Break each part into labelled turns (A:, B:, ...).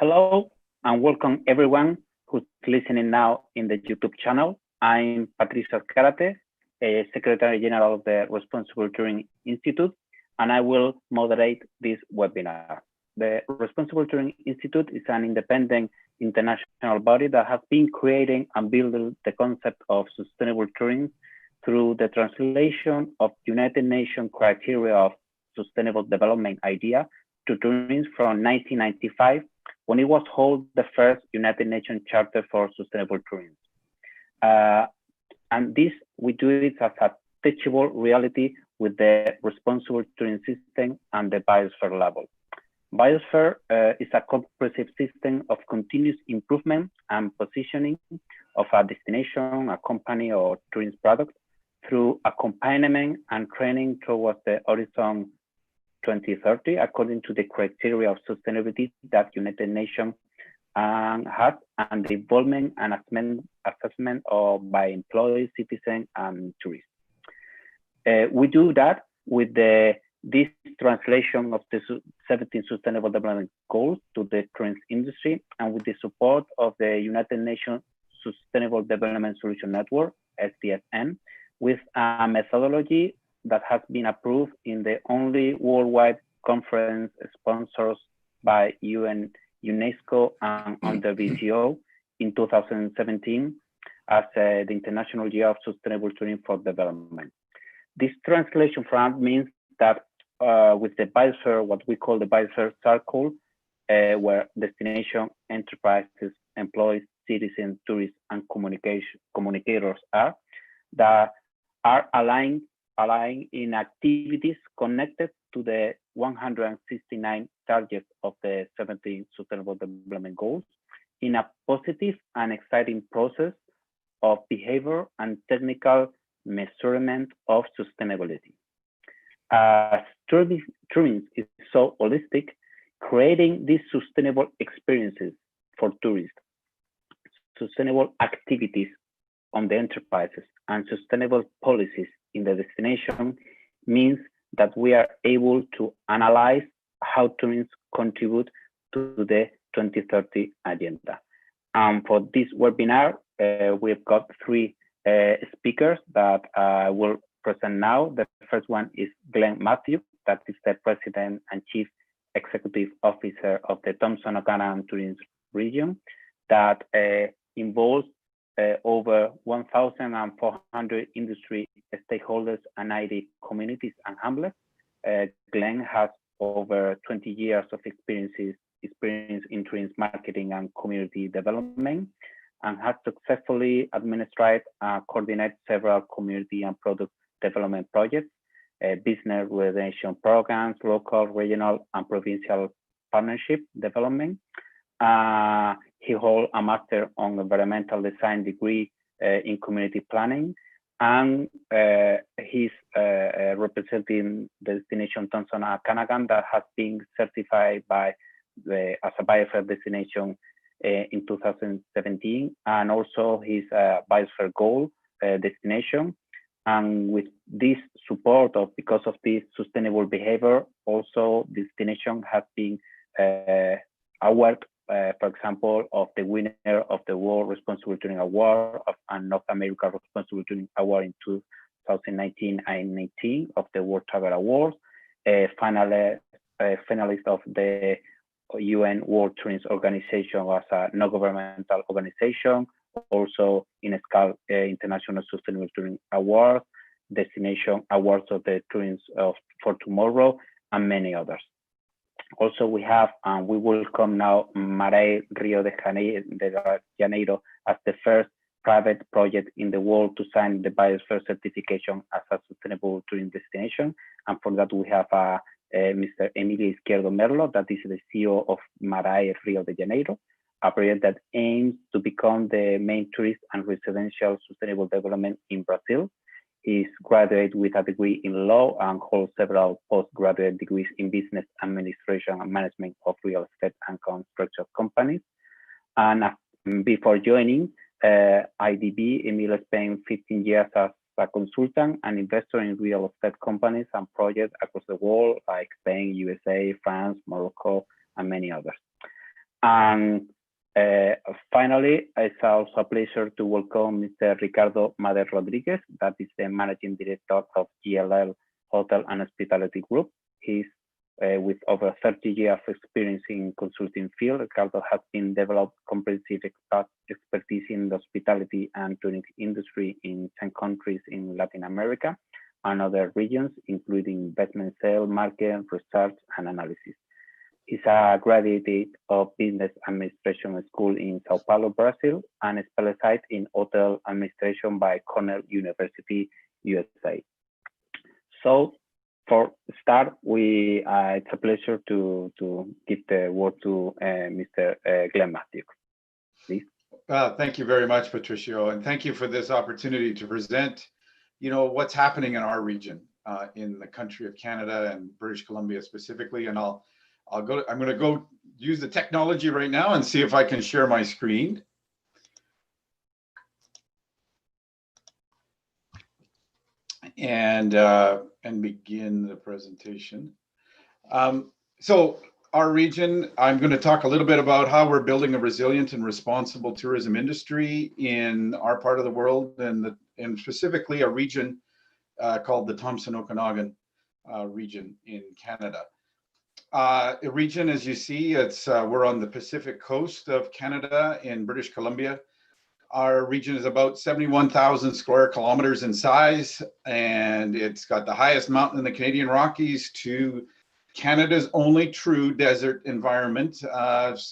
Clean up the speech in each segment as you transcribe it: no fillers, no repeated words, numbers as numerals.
A: Hello and welcome everyone who's listening now in the YouTube channel. I'm PATRICIO, Secretary General of the Responsible Touring Institute, and I will moderate this webinar. The Responsible Touring Institute is an independent international body that has been creating and building the concept of sustainable touring through the translation of United Nations criteria of sustainable development idea to tourism from 1995, when it was held the first United Nations Charter for Sustainable Tourism. And this, we do it as a teachable reality with the responsible tourism system and the biosphere level. Biosphere is a comprehensive system of continuous improvement and positioning of a destination, a company, or tourism product through accompaniment and training towards the horizon 2030, according to the criteria of sustainability that United Nations has, and the involvement and assessment by employees, citizens, and tourists. We do that with this translation of the 17 Sustainable Development Goals to the tourism industry, and with the support of the United Nations Sustainable Development Solution Network, SDSN, with a methodology that has been approved in the only worldwide conference sponsored by UN, UNESCO, and under WTO in 2017 as the International Year of Sustainable Tourism for Development. This translation from means that with the biosphere, what we call the biosphere circle, where destination, enterprises, employees, citizens, tourists, and communicators are, that are aligned in activities connected to the 169 targets of the 17 Sustainable Development Goals in a positive and exciting process of behavior and technical measurement of sustainability. As tourism is so holistic, creating these sustainable experiences for tourists, sustainable activities on the enterprises, and sustainable policies in the destination means that we are able to analyze how tourism contribute to the 2030 agenda. For this webinar, we've got three speakers that I will present now. The first one is Glenn MANDZIUK, that is the President and Chief Executive Officer of the Thompson Okanagan Tourism Region, that involves over 1,400 industry stakeholders and 90 communities and hamlets. Glenn has over 20 years of experience in tourism marketing and community development, and has successfully administered and coordinated several community and product development projects, business relation programs, local, regional, and provincial partnership development. He holds a Master on Environmental Design degree in Community Planning, and he's representing the destination Thompson Okanagan that has been certified as a biosphere destination in 2017, and also his biosphere goal destination. And with this support because of this sustainable behavior, also destination has been awarded, for example, of the winner of the World Responsible Touring Award and North America Responsible Touring Award in 2019 and 18 of the World Travel Awards, finalist of the UN World Tourism Organization as a non-governmental organization, also in SCAL International Sustainable Touring Awards, Destination Awards of the Tourism for Tomorrow, and many others. Also, we have, we welcome now MARAEY Rio de Janeiro as the first private project in the world to sign the Biosphere Certification as a sustainable tourism destination. And for that, we have Mr. EMILIO MERLO, that is the CEO of MARAEY Rio de Janeiro, a project that aims to become the main tourist and residential sustainable development in Brazil. He's graduated with a degree in law and holds several postgraduate degrees in business administration and management of real estate and construction companies. And before joining IDB, Emilio spent 15 years as a consultant and investor in real estate companies and projects across the world, like Spain, USA, France, Morocco, and many others. And finally, it's also a pleasure to welcome Mr. Ricardo Mader Rodriguez, that is the Managing Director of GLL Hotel and Hospitality Group. He's with over 30 years of experience in consulting field. Ricardo has been developed comprehensive expertise in the hospitality and tourism industry in 10 countries in Latin America and other regions, including investment sales, market, research, and analysis. He's a graduate of Business Administration School in Sao Paulo, Brazil, and specialized in hotel administration by Cornell University, USA. So, for start, it's a pleasure to give the word to Mr. Glenn Matthews, please.
B: Thank you very much, Patricio, and thank you for this opportunity to present, what's happening in our region, in the country of Canada and British Columbia specifically. And I'm going to go use the technology right now and see if I can share my screen. And begin the presentation. So our region, I'm going to talk a little bit about how we're building a resilient and responsible tourism industry in our part of the world, and specifically a region called the Thompson Okanagan region in Canada. A region, as you see, we're on the Pacific coast of Canada in British Columbia. Our region is about 71,000 square kilometers in size, and it's got the highest mountain in the Canadian Rockies to Canada's only true desert environment,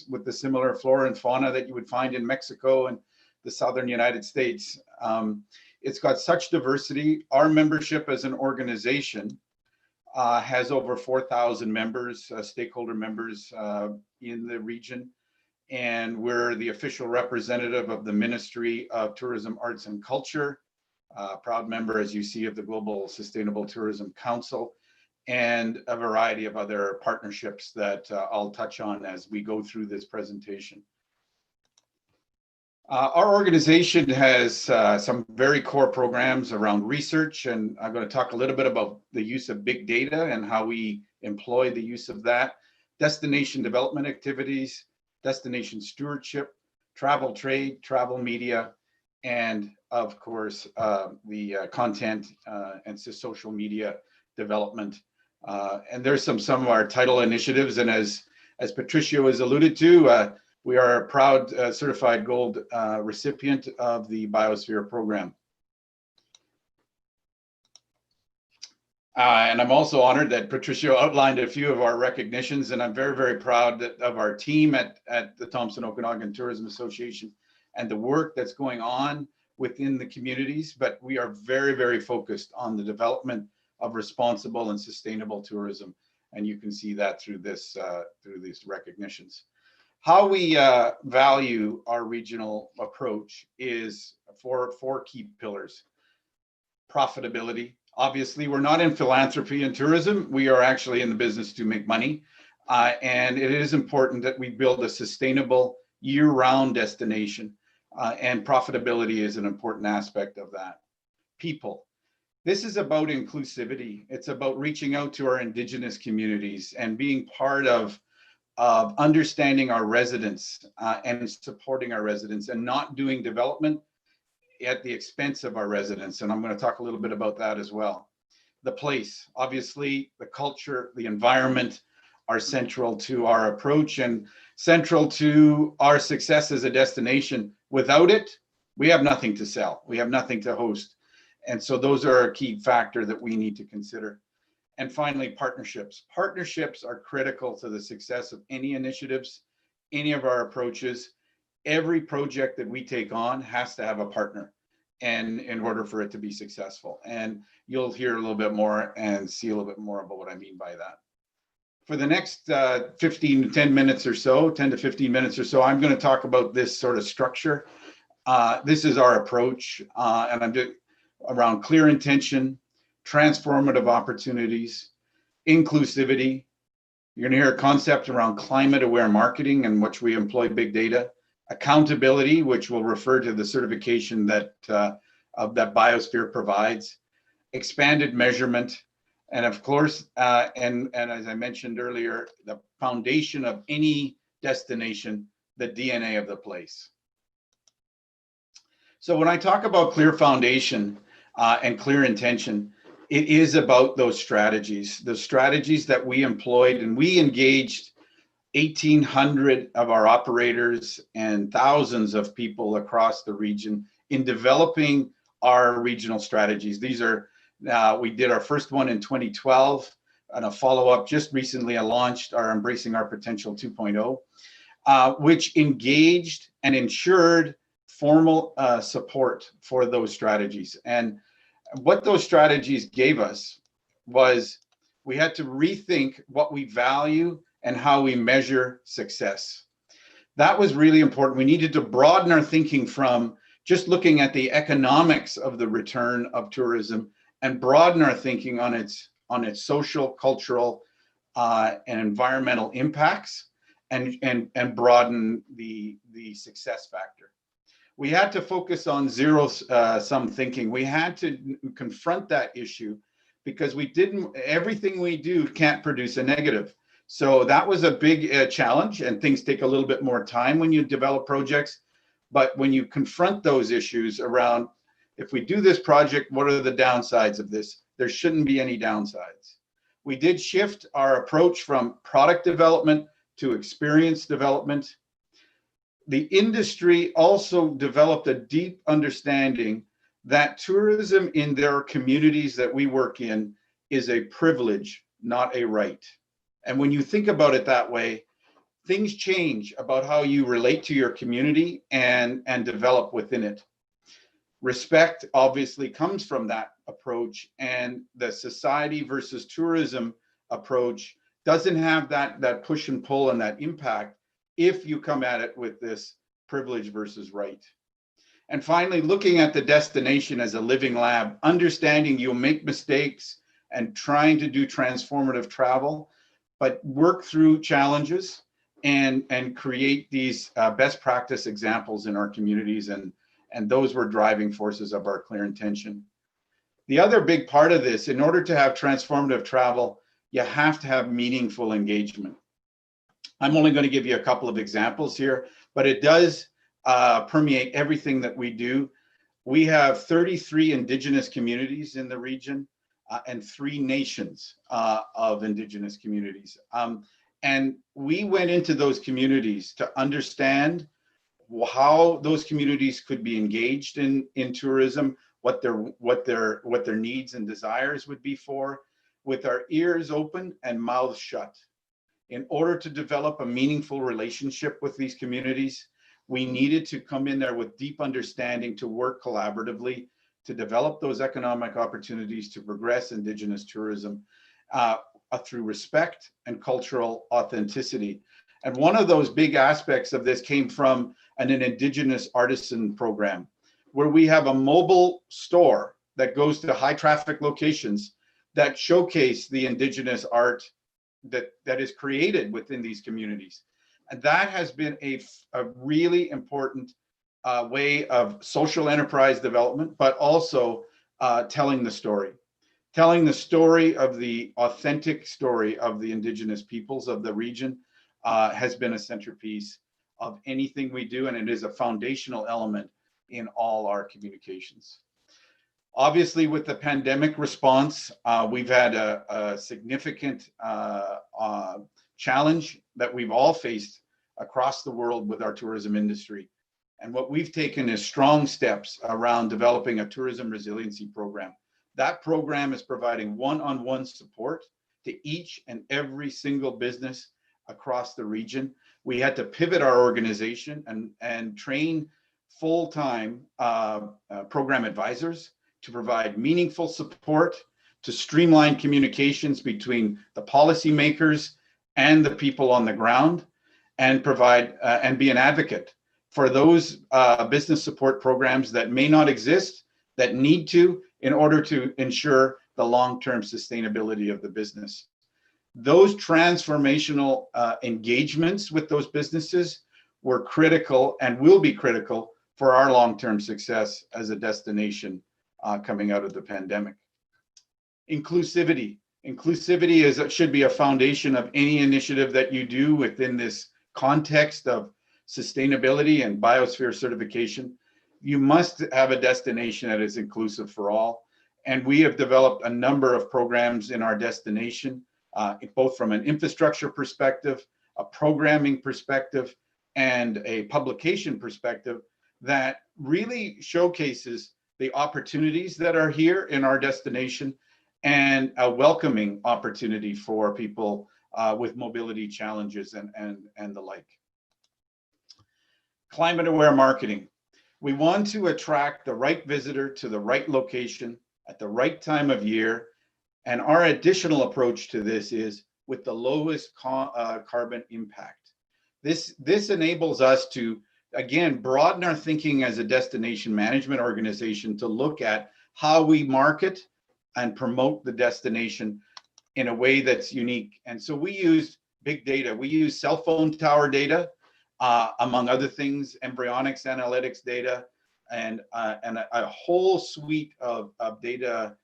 B: with the similar flora and fauna that you would find in Mexico and the southern United States. It's got such diversity. Our membership as an organization has over 4,000 members, stakeholder members in the region. And we're the official representative of the Ministry of Tourism, Arts and Culture, proud member, as you see, of the Global Sustainable Tourism Council, and a variety of other partnerships that I'll touch on as we go through this presentation. Our organization has some very core programs around research, and I'm going to talk a little bit about the use of big data and how we employ the use of that, destination development activities, destination stewardship, travel trade, travel media, and of course, the content and social media development. And there's some of our title initiatives. And as Patricio has alluded to, we are a proud certified gold recipient of the Biosphere program. And I'm also honored that Patricio outlined a few of our recognitions, and I'm very, very proud of our team at the Thompson Okanagan Tourism Association and the work that's going on within the communities. But we are very, very focused on the development of responsible and sustainable tourism. And you can see that through these recognitions. How we value our regional approach is four key pillars. Profitability. Obviously, we're not in philanthropy and tourism. We are actually in the business to make money. And it is important that we build a sustainable year-round destination. And profitability is an important aspect of that. People. This is about inclusivity. It's about reaching out to our Indigenous communities and being part of understanding our residents and supporting our residents, and not doing development at the expense of our residents. And I'm going to talk a little bit about that as well. The place, obviously, the culture, the environment are central to our approach and central to our success as a destination. Without it, we have nothing to sell. We have nothing to host. And so those are a key factor that we need to consider. And finally, partnerships. Partnerships are critical to the success of any initiatives, any of our approaches. Every project that we take on has to have a partner, and in order for it to be successful. And you'll hear a little bit more and see a little bit more about what I mean by that. For the next 10 to 15 minutes or so, I'm going to talk about this sort of structure. This is our approach, and I'm doing around clear intention, transformative opportunities, inclusivity. You're going to hear a concept around climate aware marketing, in which we employ big data. Accountability, which will refer to the certification that that Biosphere provides. Expanded measurement, and of course, and as I mentioned earlier, the foundation of any destination, the DNA of the place. So when I talk about clear foundation and clear intention, it is about those strategies, the strategies that we employed, and we engaged 1,800 of our operators and thousands of people across the region in developing our regional strategies. These are, we did our first one in 2012, and a follow-up just recently. I launched our Embracing Our Potential 2.0, which engaged and ensured formal support for those strategies. And what those strategies gave us was we had to rethink what we value and how we measure success. That was really important. We needed to broaden our thinking from just looking at the economics of the return of tourism and broaden our thinking on its social, cultural, and environmental impacts, and broaden the success factor. We had to focus on zero-sum thinking. We had to confront that issue because everything we do can't produce a negative. So that was a big challenge, and things take a little bit more time when you develop projects. But when you confront those issues around, if we do this project, what are the downsides of this? There shouldn't be any downsides. We did shift our approach from product development to experience development. The industry also developed a deep understanding that tourism in their communities that we work in is a privilege, not a right. And when you think about it that way, things change about how you relate to your community and develop within it. Respect obviously comes from that approach, and the society versus tourism approach doesn't have that push and pull and that impact if you come at it with this privilege versus right. And finally, looking at the destination as a living lab, understanding you'll make mistakes and trying to do transformative travel, but work through challenges and create these best practice examples in our communities. And those were driving forces of our clear intention. The other big part of this, in order to have transformative travel, you have to have meaningful engagement. I'm only going to give you a couple of examples here, but it does permeate everything that we do. We have 33 Indigenous communities in the region and 3 nations of Indigenous communities. And we went into those communities to understand how those communities could be engaged in tourism, what their needs and desires would be for, with our ears open and mouths shut. In order to develop a meaningful relationship with these communities, we needed to come in there with deep understanding to work collaboratively to develop those economic opportunities to progress Indigenous tourism through respect and cultural authenticity. And one of those big aspects of this came from an Indigenous artisan program, where we have a mobile store that goes to high traffic locations that showcase the Indigenous art that is created within these communities. And that has been a really important way of social enterprise development, but also telling the story of the authentic story of the Indigenous peoples of the region has been a centerpiece of anything we do, and it is a foundational element in all our communications. Obviously, with the pandemic response, we've had a significant challenge that we've all faced across the world with our tourism industry. And what we've taken is strong steps around developing a tourism resiliency program. That program is providing one-on-one support to each and every single business across the region. We had to pivot our organization and train full-time program advisors to provide meaningful support, to streamline communications between the policymakers and the people on the ground, and provide and be an advocate for those business support programs that may not exist, that need to, in order to ensure the long-term sustainability of the business. Those transformational engagements with those businesses were critical and will be critical for our long-term success as a destination coming out of the pandemic. Inclusivity should be a foundation of any initiative that you do within this context of sustainability and biosphere certification, you must have a destination that is inclusive for all. And we have developed a number of programs in our destination, both from an infrastructure perspective, a programming perspective, and a publication perspective that really showcases the opportunities that are here in our destination and a welcoming opportunity for people with mobility challenges and the like. Climate aware marketing. We want to attract the right visitor to the right location at the right time of year. And our additional approach to this is with the lowest carbon impact. This enables us to, again, broaden our thinking as a destination management organization to look at how we market and promote the destination in a way that's unique. And so we use big data. We use cell phone tower data, among other things, embryonics analytics data, and a whole suite of data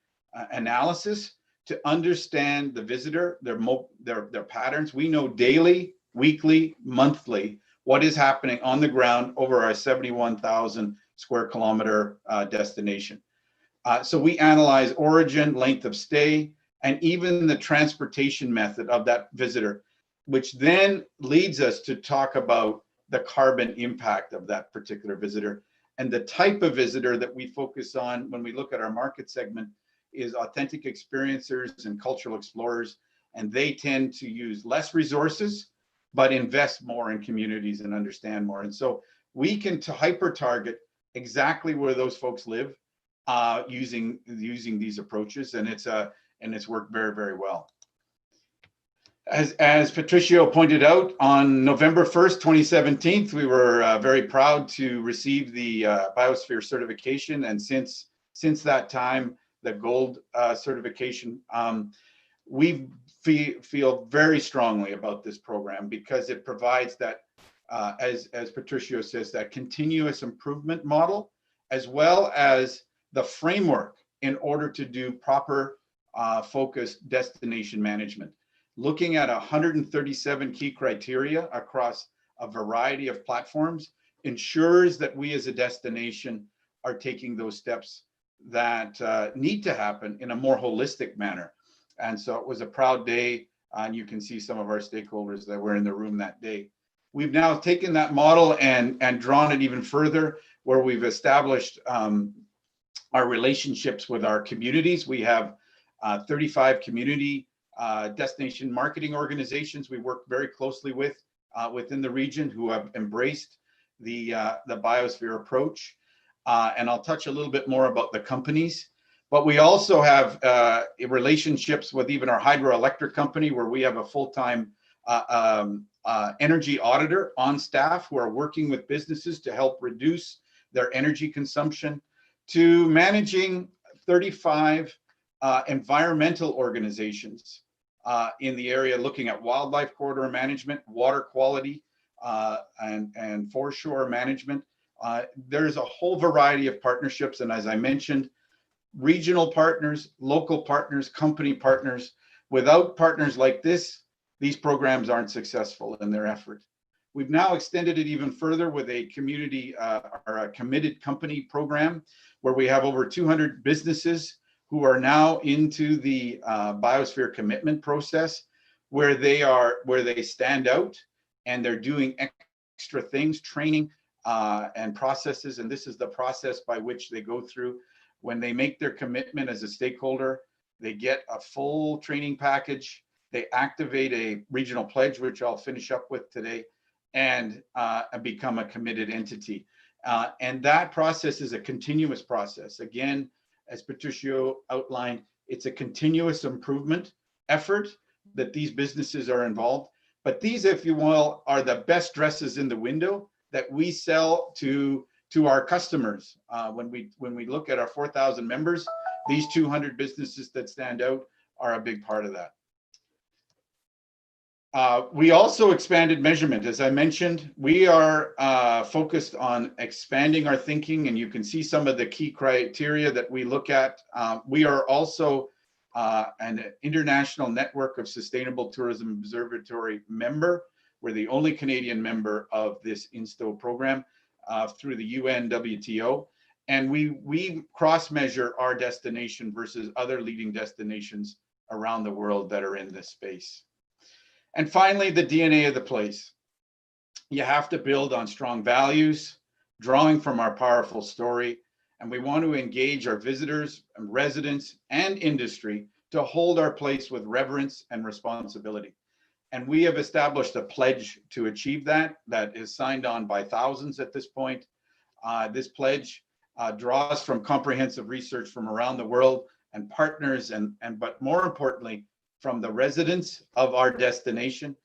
B: analysis to understand the visitor, their patterns. We know daily, weekly, monthly, what is happening on the ground over our 71,000 square kilometer destination. So we analyze origin, length of stay, and even the transportation method of that visitor, which then leads us to talk about the carbon impact of that particular visitor. And the type of visitor that we focus on when we look at our market segment is authentic experiencers and cultural explorers. And they tend to use less resources, but invest more in communities and understand more. And so we can hyper target exactly where those folks live using these approaches. And it's worked very, very well. As Patricio pointed out, on November 1st, 2017, we were very proud to receive the Biosphere certification. And since that time, the gold certification, we feel very strongly about this program because it provides that, as Patricio says, that continuous improvement model, as well as the framework in order to do proper focused destination management. Looking at 137 key criteria across a variety of platforms ensures that we as a destination are taking those steps that need to happen in a more holistic manner. And so it was a proud day, and you can see some of our stakeholders that were in the room that day. We've now taken that model and drawn it even further, where we've established our relationships with our communities. We have 35 community destination marketing organizations we work very closely with within the region who have embraced the Biosphere approach. And I'll touch a little bit more about the companies. But we also have relationships with even our hydroelectric company, where we have a full-time energy auditor on staff who are working with businesses to help reduce their energy consumption, to managing 35 environmental organizations in the area, looking at wildlife corridor management, water quality, and foreshore management. There's a whole variety of partnerships. And as I mentioned, regional partners, local partners, company partners. Without partners like this, these programs aren't successful in their effort. We've now extended it even further with a community or a committed company program, where we have over 200 businesses who are now into the Biosphere commitment process, where they stand out and they're doing extra things, training and processes. And this is the process by which they go through. When they make their commitment as a stakeholder, they get a full training package. They activate a regional pledge, which I'll finish up with today, and become a committed entity. And that process is a continuous process. Again, as Patricio outlined, it's a continuous improvement effort that these businesses are involved. But these, if you will, are the best dresses in the window that we sell to our customers. When we look at our 4,000 members, these 200 businesses that stand out are a big part of that. We also expanded measurement. As I mentioned, we are focused on expanding our thinking, and you can see some of the key criteria that we look at. We are also an international network of Sustainable Tourism Observatory member. We're the only Canadian member of this INSTO program through the UN WTO. And we cross-measure our destination versus other leading destinations around the world that are in this space. And finally, the DNA of the place. You have to build on strong values, drawing from our powerful story. And we want to engage our visitors and residents and industry to hold our place with reverence and responsibility. And we have established a pledge to achieve that is signed on by thousands at this point. This pledge draws from comprehensive research from around the world and partners, but more importantly, from the residents of our destination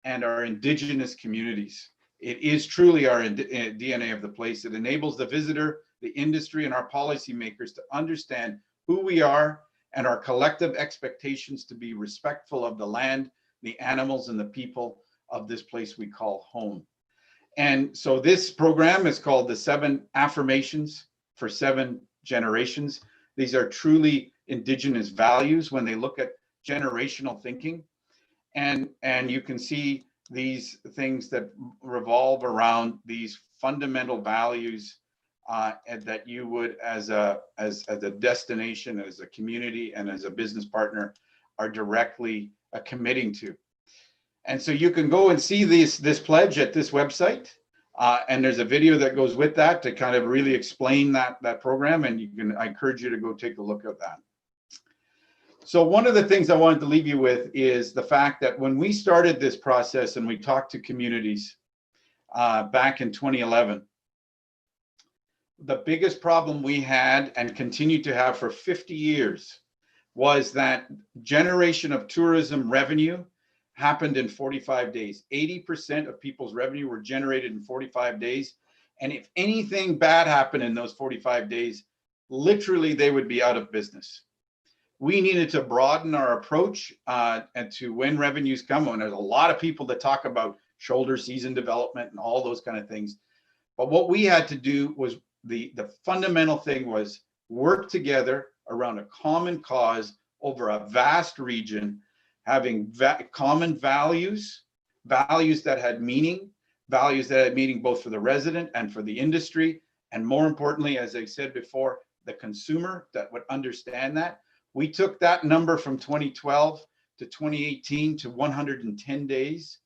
B: and our Indigenous communities. It is truly our DNA of the place. It enables the visitor, the industry, and our policymakers to understand who we are and our collective expectations to be respectful of the land, the animals, and the people of this place we call home. And so this program is called the 7 Affirmations for 7 Generations. These are truly Indigenous values when they look at generational thinking. And you can see these things that revolve around these fundamental values and that you would, as a destination, as a community, and as a business partner, are directly committing to. And so you can go and see this pledge at this website. And there's a video that goes with that to kind of really explain that program. And I encourage you to go take a look at that. So one of the things I wanted to leave you with is the fact that when we started this process and we talked to communities back in 2011, the biggest problem we had and continue to have for 50 years was that generation of tourism revenue happened in 45 days. 80% of people's revenue were generated in 45 days. And if anything bad happened in those 45 days, literally they would be out of business. We needed to broaden our approach and to when revenues come. And there's a lot of people that talk about shoulder season development and all those kind of things. But what we had to do was the fundamental thing was work together around a common cause over a vast region, having common values that had meaning, both for the resident and for the industry. And more importantly, as I said before, the consumer that would understand that. We took that number from 2012 to 2018 to 110 days,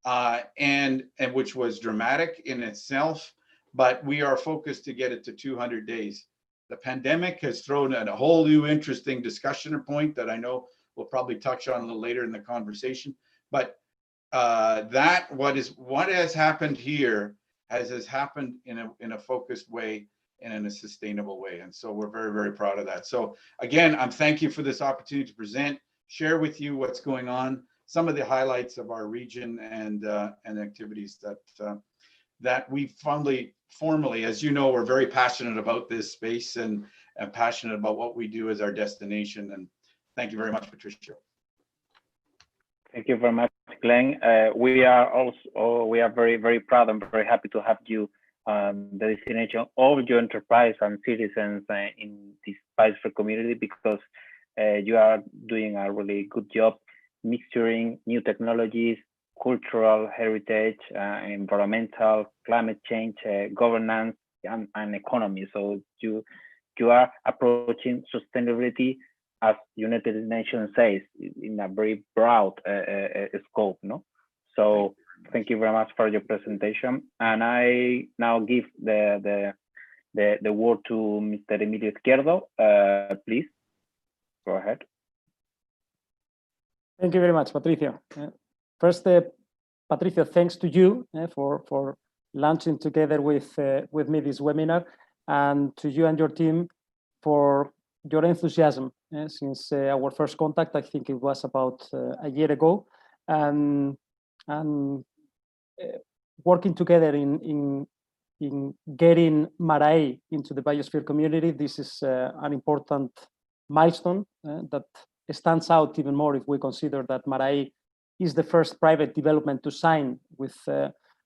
B: and which was dramatic in itself, but we are focused to get it to 200 days. The pandemic has thrown a whole new interesting discussion point that I know we'll probably touch on a little later in the conversation. But what has happened here has happened in a focused way and in a sustainable way. And so we're very, very proud of that. So again, I'm thank you for this opportunity to present, share with you what's going on, some of the highlights of our region and activities that we formally, as you know, we're very passionate about this space and passionate about what we do as our destination. And thank you very much, Patricio.
A: Thank you very much, Glenn. We are very, very proud and very happy to have you the destination of your enterprise and citizens in this Biosphere community, because you are doing a really good job mixturing new technologies, cultural heritage, environmental, climate change, governance, and economy. So you are approaching sustainability, as United Nations says, in a very broad scope, no? So thank you very much for your presentation. And I now give the word to Mr. EMILIO Izquierdo. Please, go ahead.
C: Thank you very much, Patricio. First, Patricio, thanks to you for launching together with me this webinar, and to you and your team for your enthusiasm since our first contact. I think it was about a year ago, and working together in getting MARAEY into the Biosphere community. This is an important milestone that stands out even more if we consider that MARAEY is the first private development to sign with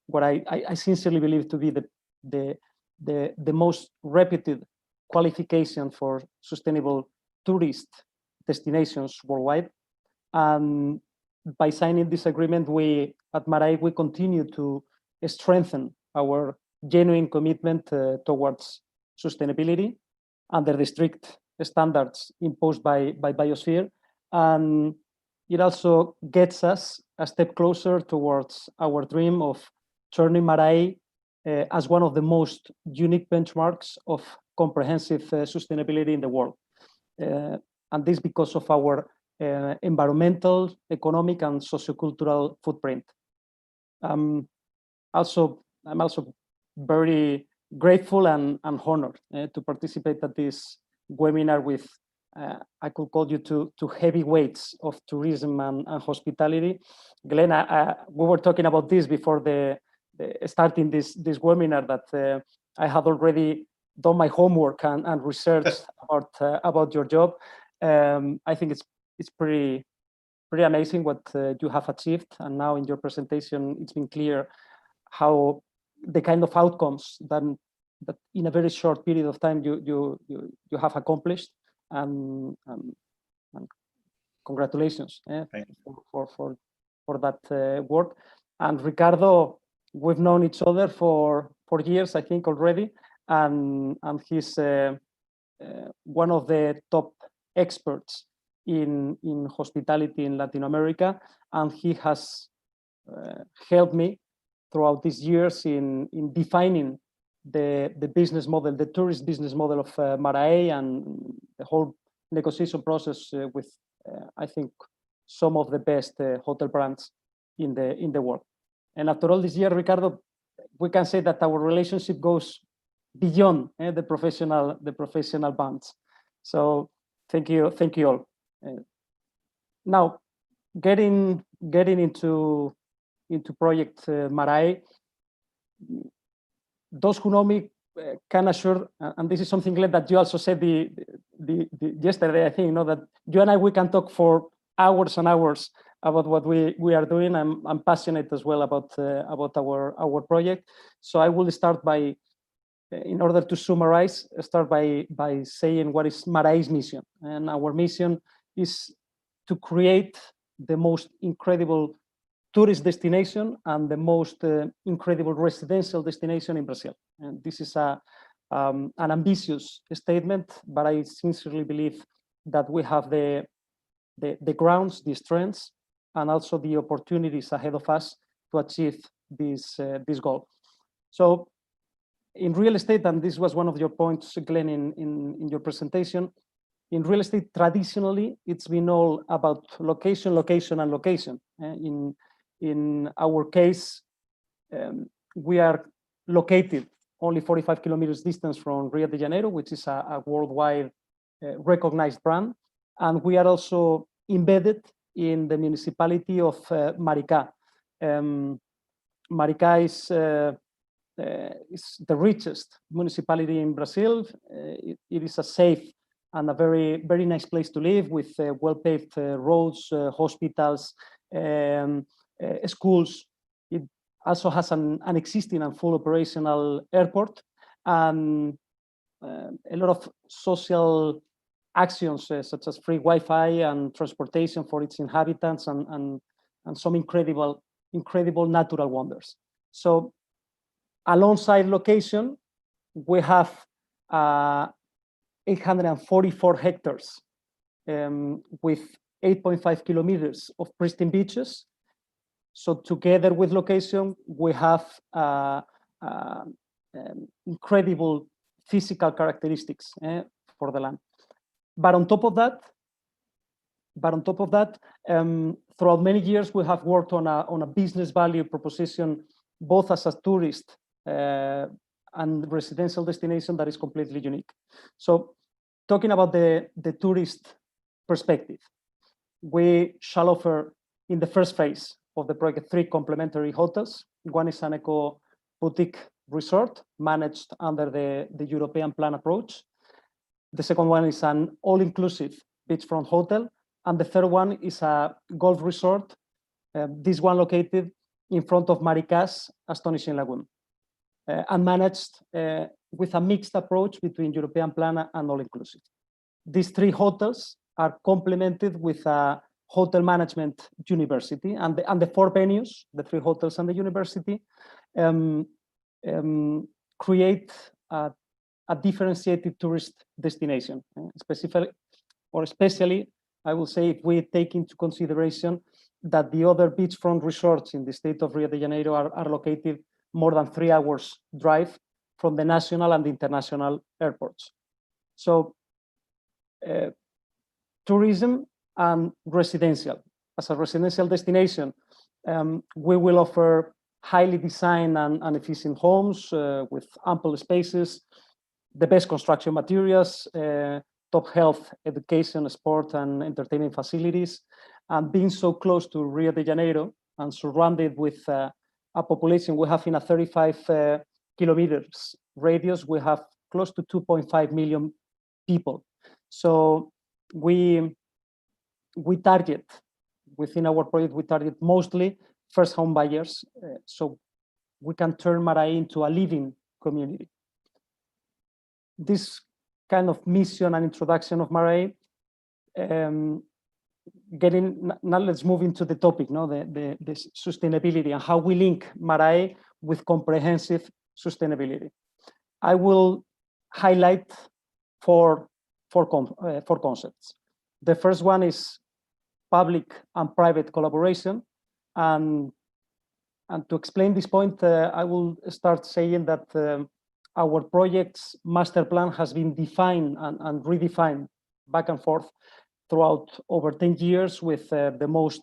C: what I sincerely believe to be the most reputed qualification for sustainable tourist destinations worldwide. By signing this agreement, we at MARAEY, we continue to strengthen our genuine commitment towards sustainability under the strict standards imposed by Biosphere. And it also gets us a step closer towards our dream of turning MARAEY as one of the most unique benchmarks of comprehensive sustainability in the world. And this because of our environmental, economic, and sociocultural footprint. I'm also very grateful and honored to participate at this webinar with, I could call you to heavyweights of tourism and hospitality. Glenn, we were talking about this before starting this webinar, that I had already done my homework and research about your job. I think it's pretty amazing what you have achieved, and now in your presentation it's been clear how the kind of outcomes that in a very short period of time you have accomplished, and congratulations for that work. And Ricardo, we've known each other for years, I think, already, and he's one of the top experts in hospitality in Latin America, and he has helped me throughout these years in defining the business model, the tourist business model of MARAEY, and the whole negotiation process with, I think, some of the best hotel brands in the world. And after all this year, Ricardo, we can say that our relationship goes beyond the professional bonds. So thank you all. Now, getting into project MARAEY, those who know me can assure, and this is something, Glenn, that you also said yesterday, I think, that you and I, we can talk for hours and hours about what we are doing. I'm passionate as well about our project. So I will start by, in order to summarize, start by saying what is MARAEY's mission. And our mission is to create the most incredible tourist destination and the most incredible residential destination in Brazil. And this is an ambitious statement, but I sincerely believe that we have the grounds, the strengths, and also the opportunities ahead of us to achieve this goal. So in real estate, and this was one of your points, Glenn, in your presentation, in real estate, traditionally, it's been all about location, location, and location. In our case, we are located only 45 kilometers distance from Rio de Janeiro, which is a worldwide recognized brand. And we are also embedded in the municipality of Maricá. Maricá is the richest municipality in Brazil. It is a safe and a very, very nice place to live, with well-paved roads, hospitals, schools. It also has an existing and full operational airport, and a lot of social actions such as free Wi-Fi and transportation for its inhabitants, and some incredible natural wonders. So alongside location, we have 844 hectares with 8.5 kilometers of pristine beaches. So together with location, we have incredible physical characteristics for the land. But on top of that, throughout many years, we have worked on a business value proposition, both as a tourist and residential destination, that is completely unique. So talking about the tourist perspective, we shall offer in the first phase of the project 3 complementary hotels. One is an eco boutique resort managed under the European plan approach. The second one is an all-inclusive beachfront hotel. And the third one is a golf resort, this one located in front of Maricá's astonishing lagoon, and managed with a mixed approach between European plan and all-inclusive. These 3 hotels are complemented with a hotel management university, and the 4 venues, the 3 hotels and the university, create a differentiated tourist destination, especially, I will say, if we take into consideration that the other beachfront resorts in the state of Rio de Janeiro are located more than 3 hours drive from the national and the international airports. So tourism and residential. As a residential destination, we will offer highly designed and efficient homes with ample spaces, the best construction materials, top health, education, sport, and entertainment facilities. And being so close to Rio de Janeiro and surrounded with a population, we have in a 35 kilometers radius, we have close to 2.5 million people. So we target, within our project, we target mostly first home buyers, so we can turn Mirai into a living community. This kind of mission and introduction of Mirai, now let's move into the topic, the sustainability and how we link Mirai with comprehensive sustainability. I will highlight four concepts. The first one is public and private collaboration. And to explain this point, I will start saying that our project's master plan has been defined and redefined back and forth throughout over 10 years with the most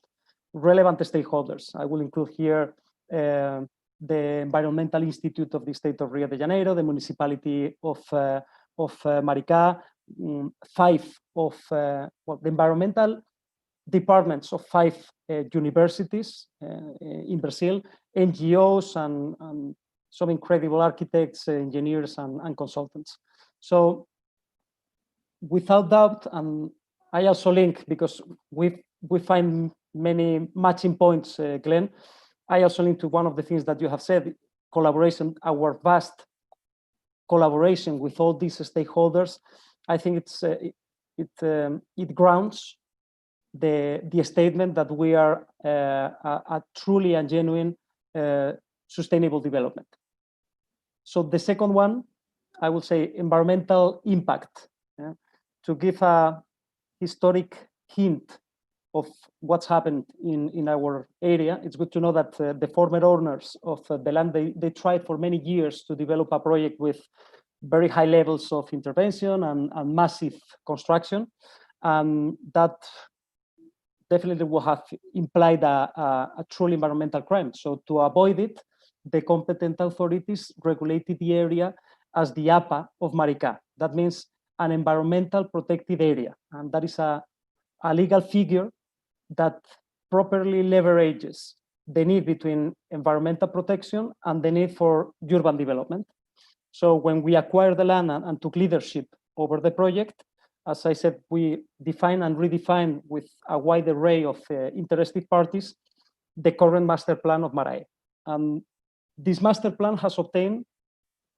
C: relevant stakeholders. I will include here the Environmental Institute of the State of Rio de Janeiro, the municipality of Maricá, 5 of the environmental departments of 5 universities in Brazil, NGOs, and some incredible architects, engineers, and consultants. So without doubt, and I also link, because we find many matching points, Glenn, I also link to one of the things that you have said, collaboration, our vast collaboration with all these stakeholders. I think it grounds the statement that we are a truly and genuine sustainable development. So the second one, I will say environmental impact. To give a historic hint of what's happened in our area, it's good to know that the former owners of the land, they tried for many years to develop a project with very high levels of intervention and massive construction. And that definitely will have implied a truly environmental crime. So to avoid it, the competent authorities regulated the area as the APA of Maricá. That means an environmental protected area. And that is a legal figure that properly leverages the need between environmental protection and the need for urban development. So when we acquired the land and took leadership over the project, as I said, we define and redefine with a wide array of interested parties the current master plan of Mirai. This master plan has obtained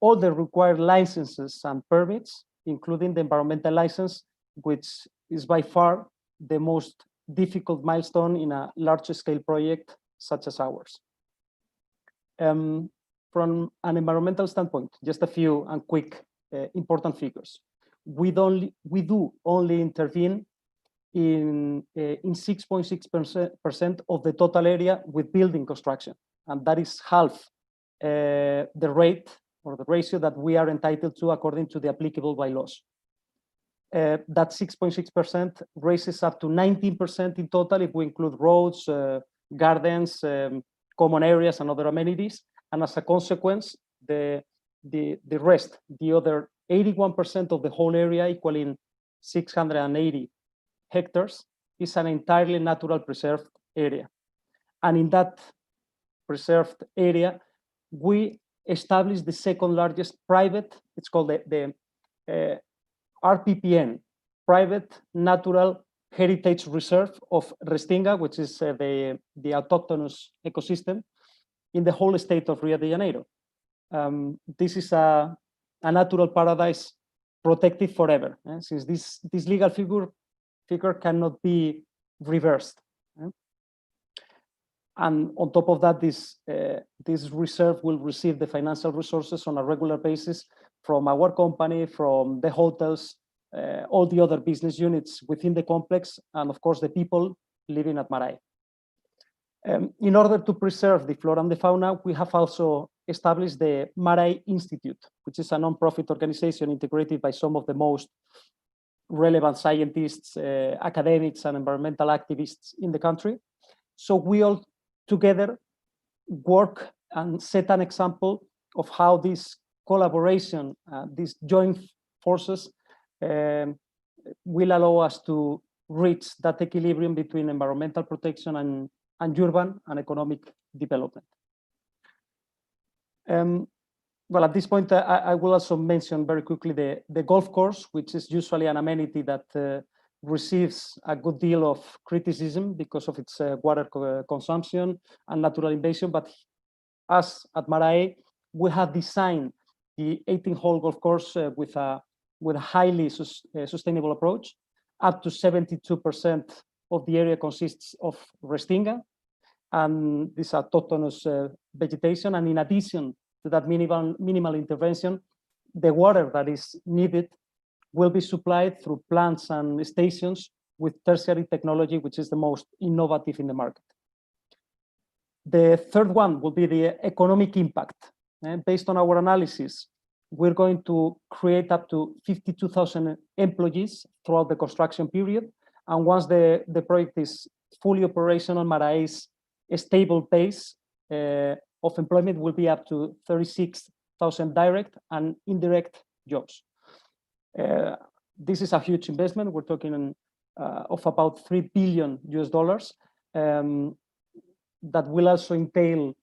C: all the required licenses and permits, including the environmental license, which is by far the most difficult milestone in a large-scale project such as ours. From an environmental standpoint, just a few and quick important figures. We do only intervene in 6.6% of the total area with building construction, and that is half the rate or the ratio that we are entitled to according to the applicable bylaws. That 6.6% raises up to 19% in total if we include roads, gardens, common areas, and other amenities. And as a consequence, the rest, the other 81% of the whole area, equaling 680 hectares, is an entirely natural preserved area. And in that preserved area, we established the second largest private, it's called the RPPN, Private Natural Heritage Reserve of Restinga, which is the autochthonous ecosystem in the whole state of Rio de Janeiro. This is a natural paradise protected forever, since this legal figure cannot be reversed. And on top of that, this reserve will receive the financial resources on a regular basis from our company, from the hotels, all the other business units within the complex, and of course, the people living at MARAEY. In order to preserve the flora and the fauna, we have also established the MARAEY Institute, which is a non-profit organization integrated by some of the most relevant scientists, academics, and environmental activists in the country. So we all together work and set an example of how this collaboration, these joint forces will allow us to reach that equilibrium between environmental protection and urban and economic development. Well, at this point, I will also mention very quickly the golf course, which is usually an amenity that receives a good deal of criticism because of its water consumption and natural invasion. But us at MARAEY, we have designed the 18-hole golf course with a highly sustainable approach. Up to 72% of the area consists of restinga, and this is autochthonous vegetation. And in addition to that minimal intervention, the water that is needed will be supplied through plants and stations with tertiary technology, which is the most innovative in the market. The third one will be the economic impact. Based on our analysis, we're going to create up to 52,000 employees throughout the construction period. And once the project is fully operational, MARAEY's stable base of employment will be up to 36,000 direct and indirect jobs. This is a huge investment. We're talking of about $3 billion that will also entail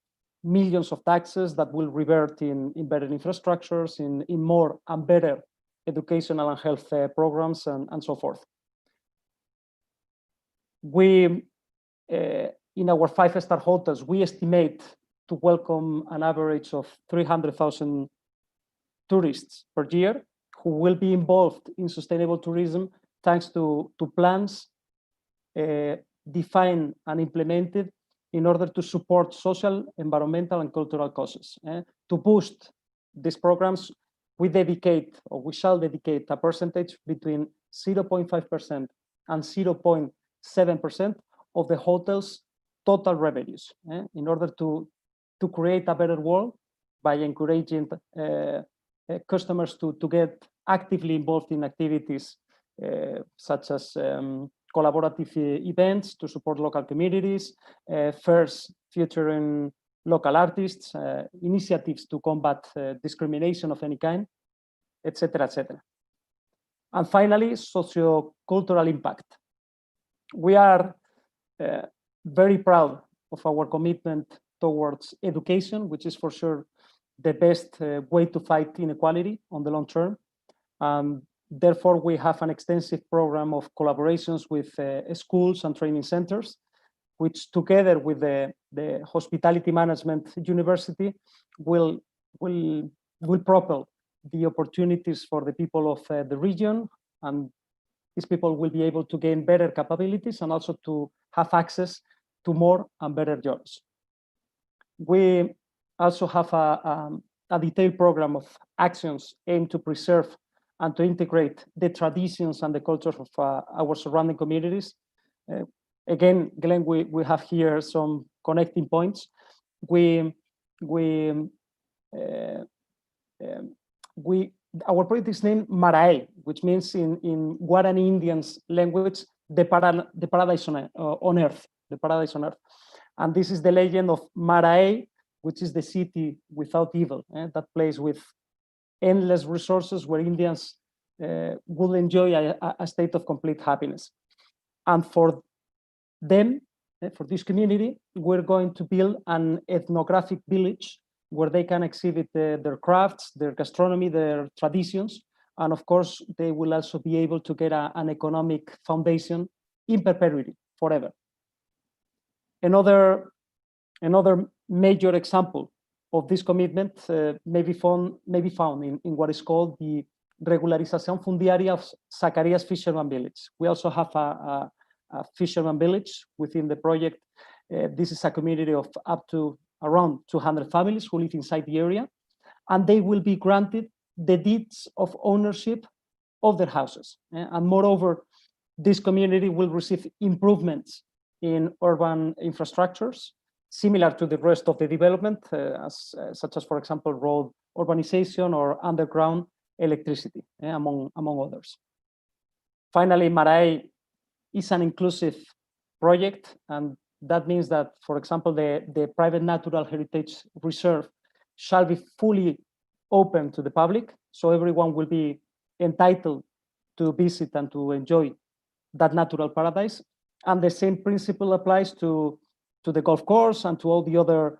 C: millions of taxes that will revert in better infrastructures, in more and better educational and health programs, and so forth. We, in our 5-star hotels, we estimate to welcome an average of 300,000 tourists per year who will be involved in sustainable tourism thanks to plans defined and implemented in order to support social, environmental, and cultural causes. To boost these programs, we shall dedicate a percentage between 0.5% and 0.7% of the hotel's total revenues in order to create a better world by encouraging customers to get actively involved in activities such as collaborative events to support local communities, fairs featuring local artists, initiatives to combat discrimination of any kind, etc., etc. And finally, socio-cultural impact. We are very proud of our commitment towards education, which is for sure the best way to fight inequality on the long term. Therefore, we have an extensive program of collaborations with schools and training centers, which together with the Hospitality Management University will propel the opportunities for the people of the region. And these people will be able to gain better capabilities and also to have access to more and better jobs. We also have a detailed program of actions aimed to preserve and to integrate the traditions and the cultures of our surrounding communities. Again, Glenn, we have here some connecting points. Our project is named MARAEY, which means in Guarani Indians language, the paradise on earth, the paradise on earth. And this is the legend of MARAEY, which is the city without evil, that place with endless resources where Indians will enjoy a state of complete happiness. And for them, for this community, we're going to build an ethnographic village where they can exhibit their crafts, their gastronomy, their traditions. And of course, they will also be able to get an economic foundation in perpetuity, forever. Another major example of this commitment may be found in what is called the Regularización Fundiaria of Zacarias Fisherman Village. We also have a fisherman village within the project. This is a community of up to around 200 families who live inside the area, and they will be granted the deeds of ownership of their houses. And moreover, this community will receive improvements in urban infrastructures, similar to the rest of the development, such as, for example, road urbanization or underground electricity, among others. Finally, MARAEY is an inclusive project, and that means that, for example, the private natural heritage reserve shall be fully open to the public, so everyone will be entitled to visit and to enjoy that natural paradise. And the same principle applies to the golf course and to all the other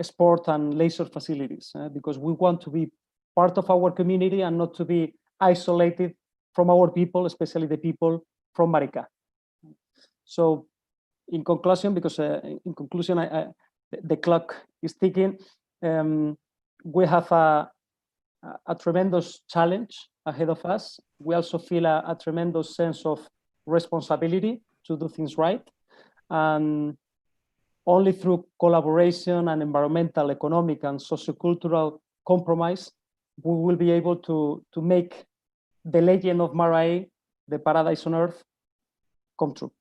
C: sport and leisure facilities, because we want to be part of our community and not to be isolated from our people, especially the people from Marica. So in conclusion, because the clock is ticking, we have a tremendous challenge ahead of us. We also feel a tremendous sense of responsibility to do things right. And only through collaboration and environmental, economic, and sociocultural compromise, we will be able to make the legend of MARAEY, the paradise on earth, come true.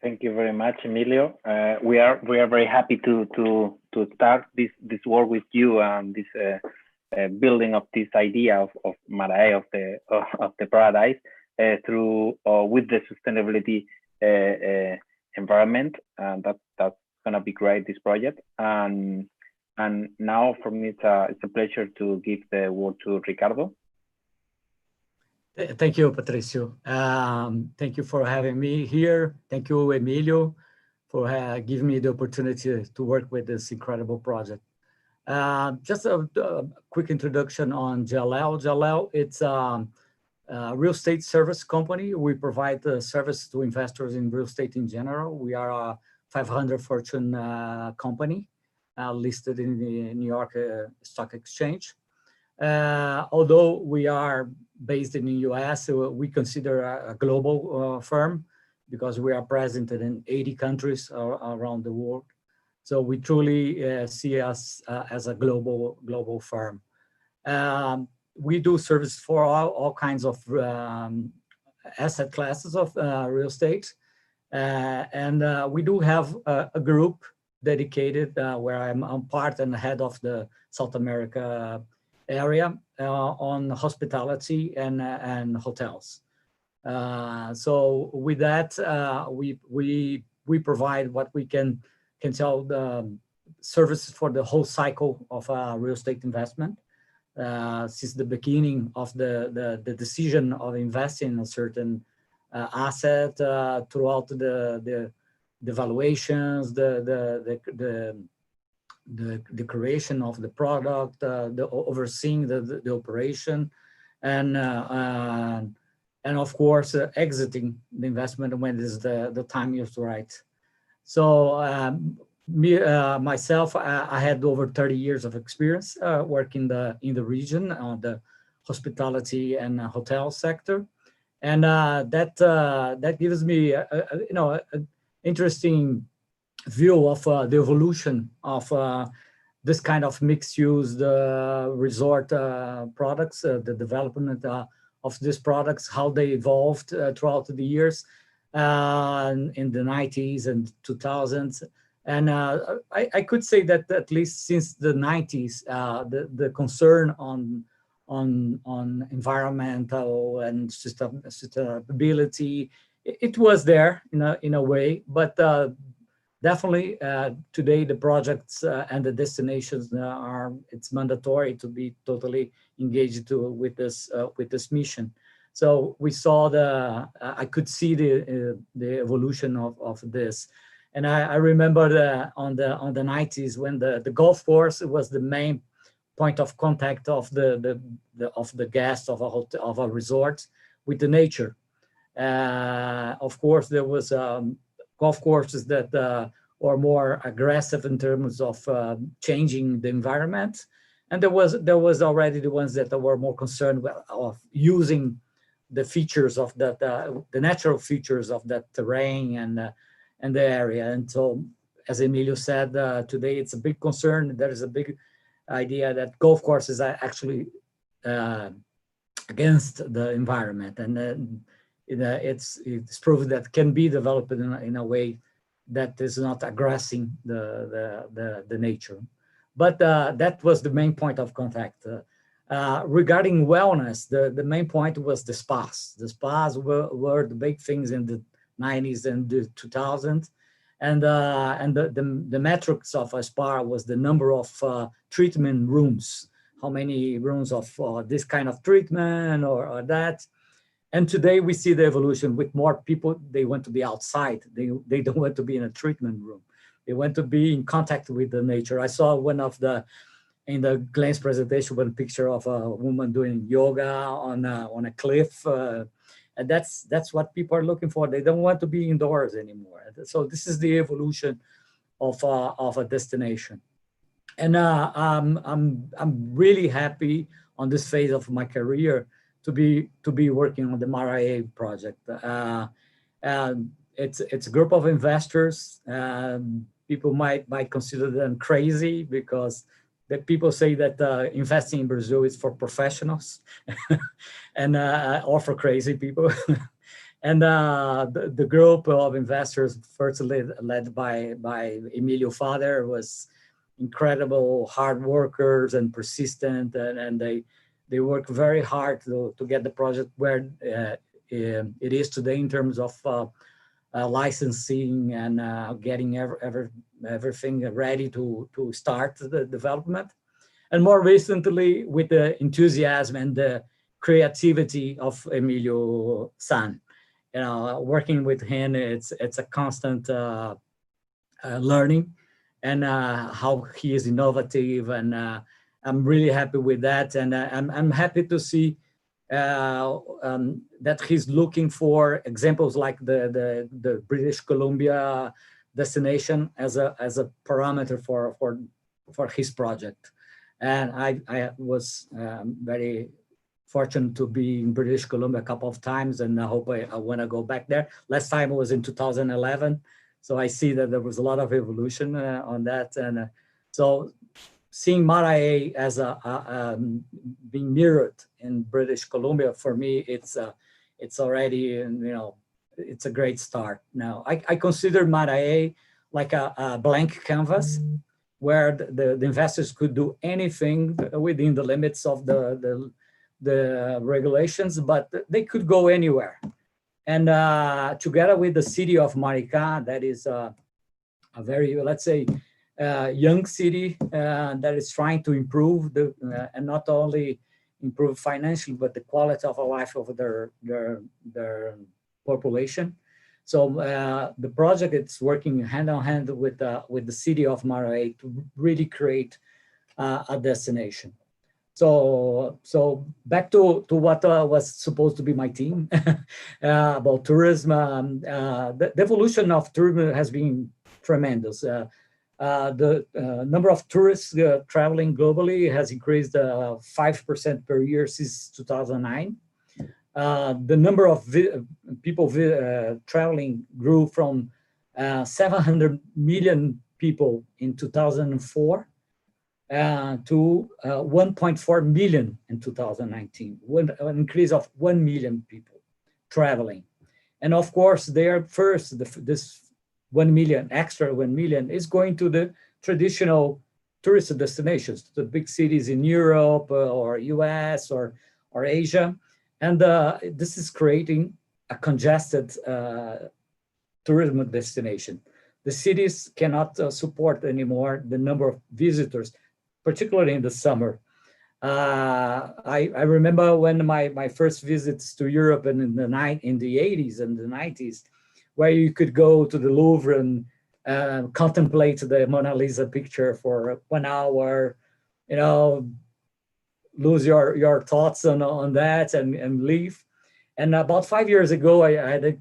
A: Thank you very much, Emilio. We are very happy to start this work with you and this building of this idea of MARAEY, of the paradise, through with the sustainability environment, and that's gonna be great, this project. And now for me it's a pleasure to give the word to Ricardo.
D: Thank you, Patricio. Thank you for having me here. Thank you, Emilio, for giving me the opportunity to work with this incredible project. Just a quick introduction on JLL. JLL, it's a real estate service company. We provide the service to investors in real estate in general. We are a 500 Fortune company listed in the New York Stock Exchange. Although we are based in the US, we consider a global firm because we are present in 80 countries around the world. So we truly see us as a global firm. We do service for all kinds of asset classes of real estate. And we do have a group dedicated where I'm part and head of the South America area on hospitality and hotels. So with that, we provide what we can tell the services for the whole cycle of real estate investment. Since the beginning of the decision of investing in a certain asset, throughout the valuations, the creation of the product, the overseeing the operation, and of course exiting the investment when the time is right. So myself, I had over 30 years of experience working in the region on the hospitality and hotel sector, and that gives me an interesting view of the evolution of this kind of mixed-use resort products, the development of these products, how they evolved throughout the years in the 90s and 2000s. And I could say that at least since the 90s, the concern on environmental and sustainability, it was there in a way, but definitely today the projects and the destinations it's mandatory to be totally engaged with this mission. So we saw I could see the evolution of this. And I remember on the 90s when the golf course was the main point of contact of the guests of a resort with the nature. Of course, there was golf courses that are more aggressive in terms of changing the environment, and there was already the ones that were more concerned of using the features of that, the natural features of that terrain and the area. And so, as Emilio said, today it's a big concern. There is a big idea that golf courses are actually against the environment, and it's proven that can be developed in a way that is not aggressing the nature. But that was the main point of contact. Regarding wellness, the main point was the spas. The spas were the big things in the 90s and the 2000s. And the metrics of a spa was the number of treatment rooms, how many rooms of this kind of treatment or that. And today we see the evolution with more people. They want to be outside. They don't want to be in a treatment room. They want to be in contact with the nature. I saw in the Glenn's presentation, one picture of a woman doing yoga on a cliff. And that's what people are looking for. They don't want to be indoors anymore. So this is the evolution of a destination. And I'm really happy on this phase of my career to be working on the MARAEY project. It's a group of investors. People might consider them crazy because the people say that investing in Brazil is for professionals and or for crazy people. And the group of investors, first led by Emilio's father, was incredible hard workers and persistent, and they work very hard to get the project where it is today in terms of licensing and getting everything ready to start the development. And more recently, with the enthusiasm and the creativity of Emilio's son. Working with him, it's a constant learning, and how he is innovative, and I'm really happy with that. And I'm happy to see that he's looking for examples like the British Columbia destination as a parameter for his project. And I was very fortunate to be in British Columbia a couple of times, and I hope I want to go back there. Last time was in 2011, so I see that there was a lot of evolution on that. And so seeing MARAEY as being mirrored in British Columbia, for me, it's already, it's a great start. Now, I consider MARAEY like a blank canvas where the investors could do anything within the limits of the regulations, but they could go anywhere. And together with the city of Maricá, that is a very, let's say, young city that is trying to improve and not only improve financially, but the quality of life of their population. So the project is working hand in hand with the city of MARAEY to really create a destination. So back to what was supposed to be my team about tourism. The evolution of tourism has been tremendous. The number of tourists traveling globally has increased 5% per year since 2009. The number of people traveling grew from 700 million people in 2004 to 1.4 million in 2019, an increase of 1 million people traveling. And of course, this 1 million, extra 1 million is going to the traditional tourist destinations, the big cities in Europe or US or Asia. And this is creating a congested tourism destination. The cities cannot support anymore the number of visitors, particularly in the summer. I remember when my first visits to Europe in the 80s and the 90s, where you could go to the Louvre and contemplate the Mona Lisa picture for 1 hour, lose your thoughts on that and leave. And about 5 years ago, I had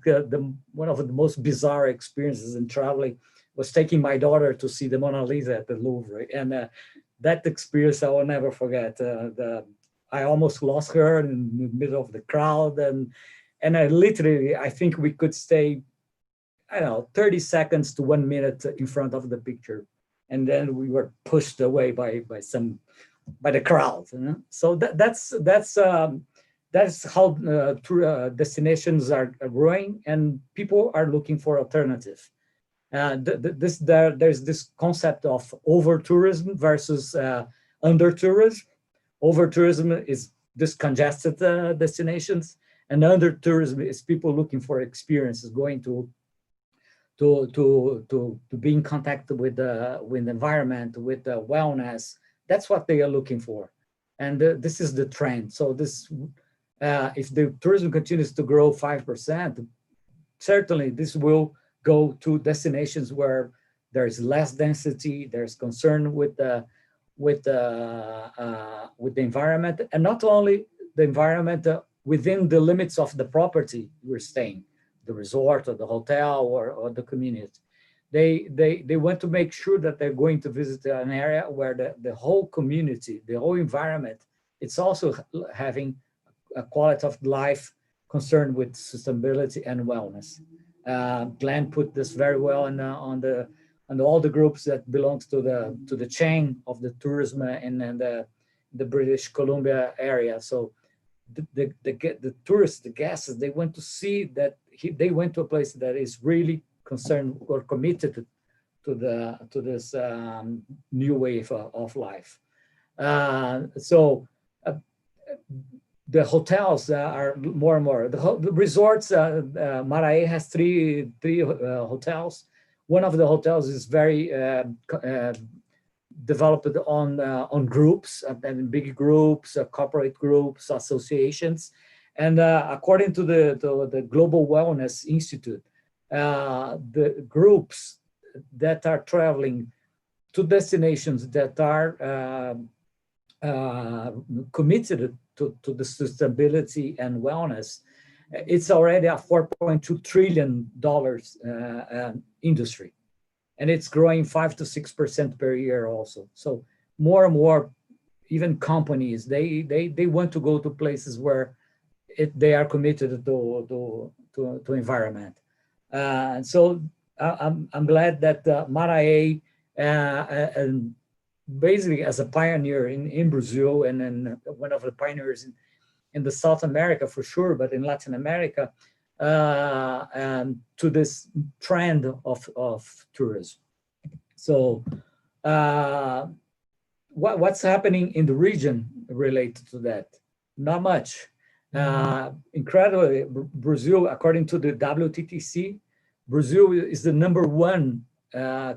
D: one of the most bizarre experiences in traveling was taking my daughter to see the Mona Lisa at the Louvre. And that experience I will never forget. I almost lost her in the middle of the crowd, and I literally, I think we could stay, I don't know, 30 seconds to 1 minute in front of the picture, and then we were pushed away by the crowd. You know? So that's how destinations are growing, and people are looking for alternative. There's this concept of over tourism versus under tourism. Over tourism is this congested destinations, and under tourism is people looking for experiences, going to be in contact with the environment, with the wellness. That's what they are looking for, and this is the trend. So this, if the tourism continues to grow 5%, certainly this will go to destinations where there is less density, there's concern with the environment, and not only the environment within the limits of the property we're staying, the resort or the hotel or the community. They want to make sure that they're going to visit an area where the whole community, the whole environment, it's also having a quality of life concerned with sustainability and wellness. Glenn put this very well on all the groups that belongs to the chain of the tourism in the British Columbia area. So the tourists, the guests, they want to see that they went to a place that is really concerned or committed to this new wave of life. The hotels are more and more. The resorts, MARAEY has three hotels. One of the hotels is very developed on groups and big groups, corporate groups, associations. And according to the Global Wellness Institute, the groups that are traveling to destinations that are committed to the sustainability and wellness, it's already a $4.2 trillion industry, and it's growing 5 to 6% per year also. So more and more, even companies, they want to go to places where they are committed to environment. So I'm glad that MARAEY, and basically as a pioneer in Brazil, and then one of the pioneers in the South America for sure, but in Latin America, and to this trend of tourism. So what's happening in the region related to that? Not much. Incredibly, Brazil, according to the WTTC, Brazil is the #1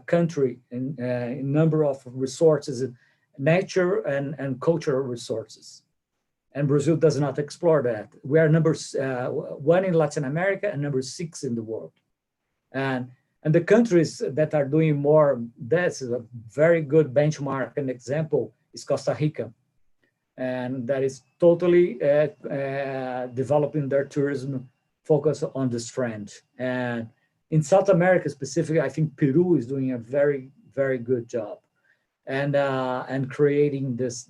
D: country in number of resources, nature and cultural resources. And Brazil does not explore that. We are #1 in Latin America and #6 in the world. And the countries that are doing more, that's a very good benchmark and example is Costa Rica. And that is totally developing their tourism focus on this trend. And in South America specifically, I think Peru is doing a very, very good job. And creating this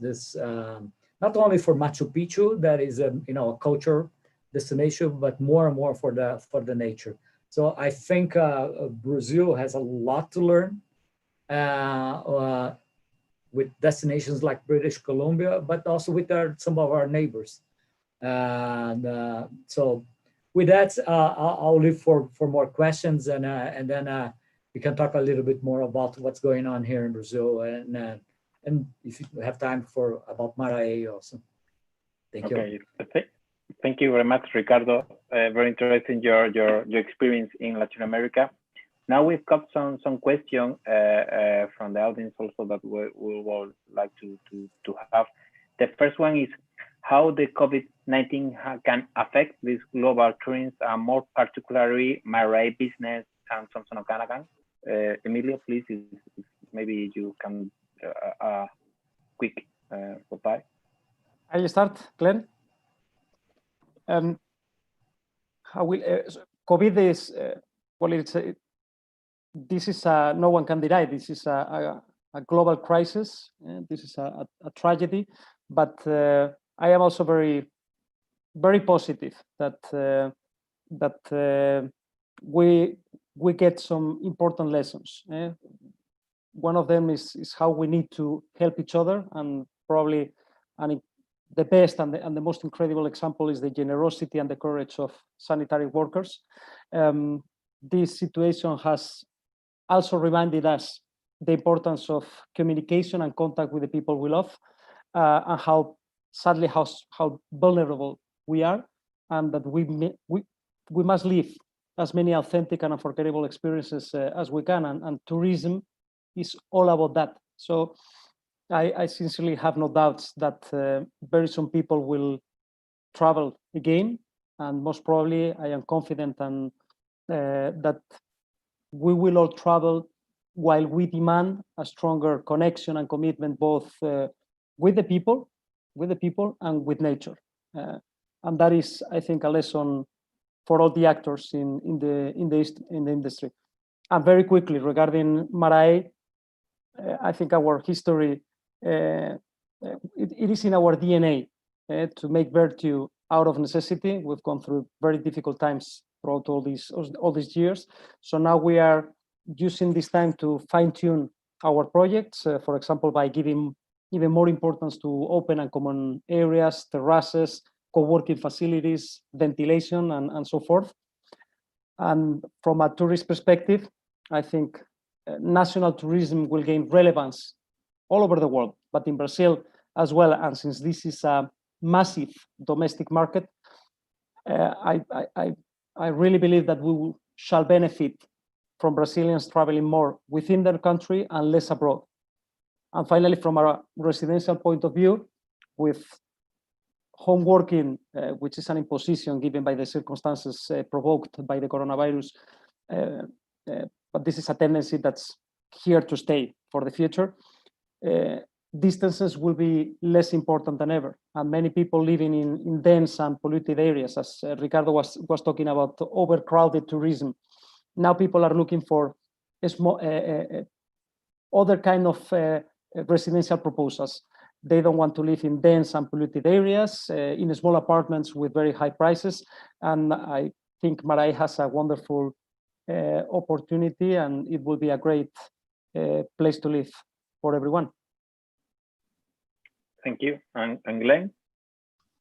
D: not only for Machu Picchu, that is a culture destination, but more and more for the nature. So I think Brazil has a lot to learn with destinations like British Columbia, but also with some of our neighbors. So with that, I'll leave for more questions, and then we can talk a little bit more about what's going on here in Brazil, and if you have time about MARAEY also. Thank you.
A: Thank you very much, Ricardo. Very interesting your experience in Latin America. Now we've got some questions from the audience also that we would like to have. The first one is how the COVID-19 can affect these global trends, and more particularly MARAEY business and Thompson Okanagan. Emilio, please, if maybe you can quick reply.
C: I'll start, Glenn. How will COVID is well? This is no one can deny. This is a global crisis. This is a tragedy. But I am also very positive that we get some important lessons. One of them is how we need to help each other, and probably the best and the most incredible example is the generosity and the courage of sanitary workers. This situation has also reminded us the importance of communication and contact with the people we love, and how sadly how vulnerable we are, and that we must live as many authentic and unforgettable experiences as we can, and tourism is all about that. So I sincerely have no doubts that very soon people will travel again, and most probably I am confident and that we will all travel while we demand a stronger connection and commitment both with the people and with nature. And that is, I think, a lesson for all the actors in the industry. And very quickly, regarding MARAEY, I think our history, it is in our DNA to make virtue out of necessity. We've gone through very difficult times throughout all these years. So now we are using this time to fine-tune our projects, for example, by giving even more importance to open and common areas, terraces, co-working facilities, ventilation, and so forth. And from a tourist perspective, I think national tourism will gain relevance all over the world, but in Brazil as well. And since this is a massive domestic market, I really believe that we shall benefit from Brazilians traveling more within their country and less abroad. And finally, from a residential point of view, with home working, which is an imposition given by the circumstances provoked by the coronavirus, but this is a tendency that's here to stay for the future. Distances will be less important than ever, and many people living in dense and polluted areas, as Ricardo was talking about, overcrowded tourism. Now people are looking for other kind of residential proposals. They don't want to live in dense and polluted areas, in small apartments with very high prices. And I think MARAEY has a wonderful opportunity, and it will be a great place to live for everyone.
A: Thank you. And Glenn?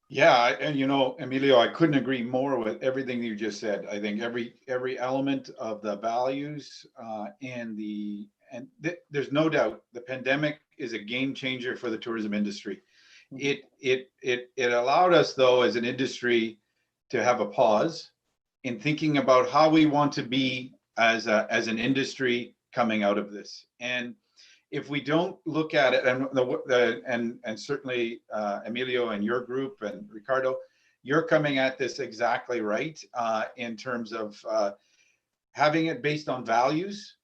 B: Yeah, and you know, Emilio, I couldn't agree more with everything you just said. I think every element of the values there's no doubt the pandemic is a game changer for the tourism industry. It allowed us, though, as an industry to have a pause in thinking about how we want to be as an industry coming out of this. And if we don't look at it, and certainly Emilio and your group and Ricardo, you're coming at this exactly right in terms of having it based on values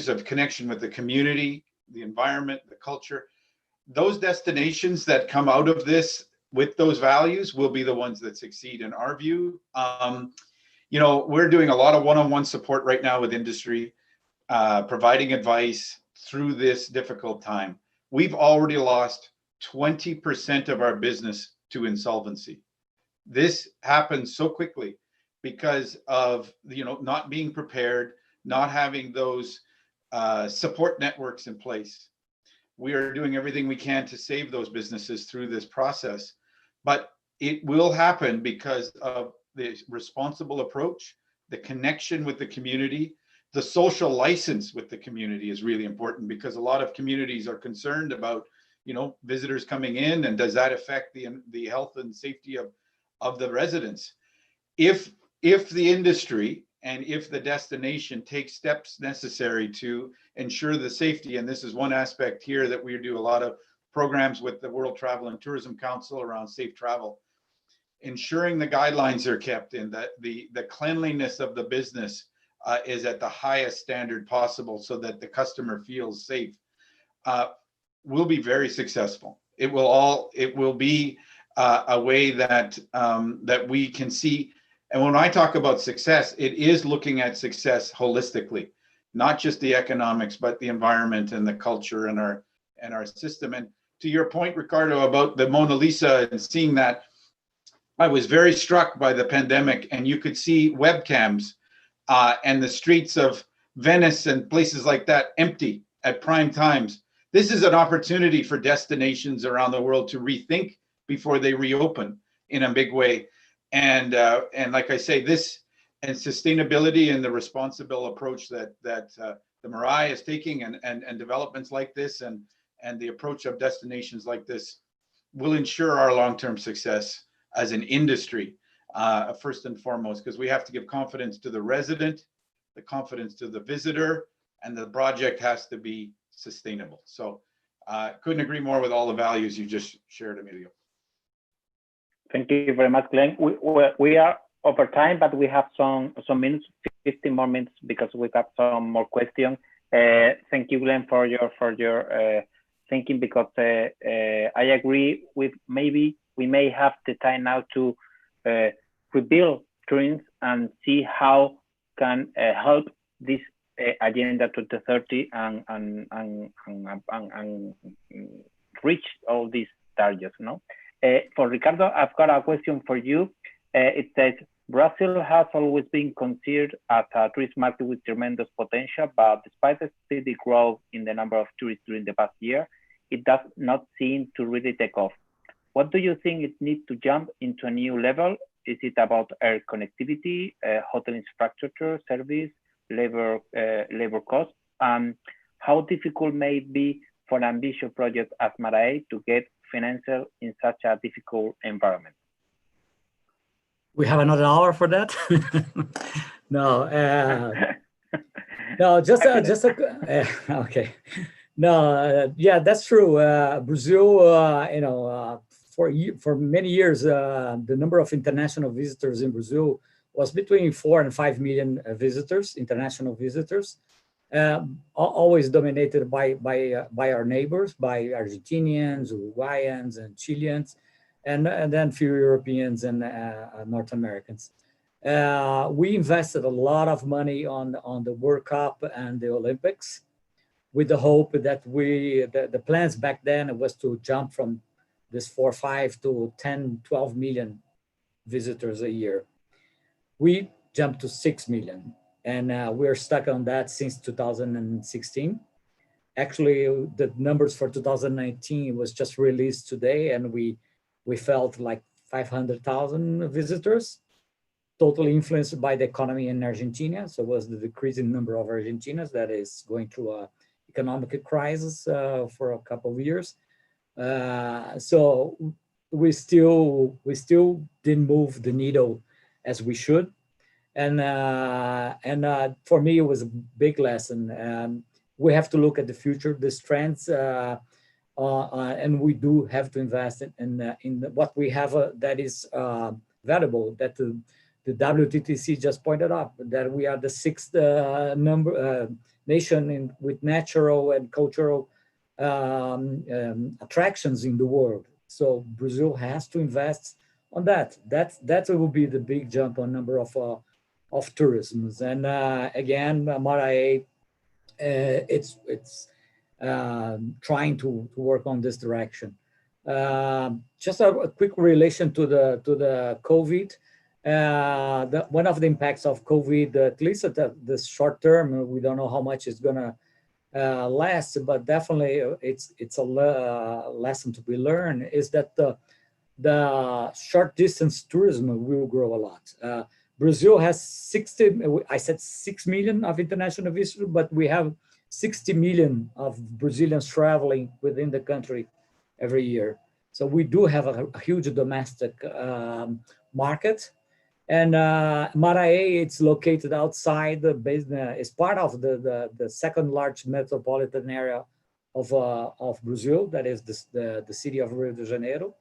B: of connection with the community, the environment, the culture. Those destinations that come out of this with those values will be the ones that succeed in our view. You know, we're doing a lot of one-on-one support right now with industry, providing advice through this difficult time. We've already lost 20% of our business to insolvency. This happened so quickly because of, you know, not being prepared, not having those support networks in place. We are doing everything we can to save those businesses through this process, but it will happen because of the responsible approach, the connection with the community. The social license with the community is really important, because a lot of communities are concerned about, you know, visitors coming in, and does that affect the health and safety of the residents? If the industry and if the destination takes steps necessary to ensure the safety, and this is one aspect here that we do a lot of programs with the World Travel and Tourism Council around safe travel, ensuring the guidelines are kept and that the cleanliness of the business is at the highest standard possible so that the customer feels safe, will be very successful. It will be a way that that we can see. And when I talk about success, it is looking at success holistically, not just the economics, but the environment and the culture and our system. And to your point, Ricardo, about the Mona Lisa and seeing that, I was very struck by the pandemic, and you could see webcams and the streets of Venice and places like that empty at prime times. This is an opportunity for destinations around the world to rethink before they reopen in a big way. And like I say, this and sustainability and the responsible approach that the MARAEY is taking, and developments like this, and the approach of destinations like this will ensure our long-term success as an industry, first and foremost, because we have to give confidence to the resident, the confidence to the visitor, and the project has to be sustainable. So couldn't agree more with all the values you just shared, Emilio.
A: Thank you very much, Glenn. We are over time, but we have some minutes, 15 more minutes, because we got some more questions. Thank you, Glenn, for your thinking, because I agree with, maybe we may have the time now to rebuild tourism and see how can help this agenda 2030 and reach all these targets. No. For Ricardo, I've got a question for you. It says, Brazil has always been considered as a tourist market with tremendous potential, but despite the steady growth in the number of tourists during the past year, it does not seem to really take off. What do you think it needs to jump into a new level? Is it about air connectivity, hotel infrastructure, service, labor costs? How difficult may it be for an ambitious project as MARAEY to get financial in such a difficult environment?
D: We have another hour for that. No, no, okay. No, yeah, that's true. Brazil, you know, for many years, the number of international visitors in Brazil was between 4 and 5 million visitors, international visitors, always dominated by our neighbors, by Argentinians, Uruguayans, and Chileans, and then few Europeans and North Americans. We invested a lot of money on the World Cup and the Olympics, with the hope that the plans back then was to jump from this 4, 5 to 10, 12 million visitors a year. We jumped to 6 million, and we're stuck on that since 2016. Actually, the numbers for 2019 was just released today, and we felt like 500,000 visitors, totally influenced by the economy in Argentina. So it was the decreasing number of Argentinians that is going through a economic crisis for a couple of years. So we still didn't move the needle as we should. And for me, it was a big lesson. We have to look at the future, these trends, and we do have to invest in what we have that is valuable, that the WTTC just pointed out, that we are the 6th nation with natural and cultural attractions in the world. So Brazil has to invest on that. That will be the big jump on number of tourism. And again, MARAEY, it's trying to work on this direction. Just a quick relation to the COVID. One of the impacts of COVID, at least at the short term, we don't know how much it's gonna last, but definitely it's a lesson to be learned, is that the short distance tourism will grow a lot. Brazil has 6 million of international visitors, but we have 60 million of Brazilians traveling within the country every year. So we do have a huge domestic market. And MARAEY, it's located outside the business, it's part of the second large metropolitan area of Brazil, that is the city of Rio de Janeiro.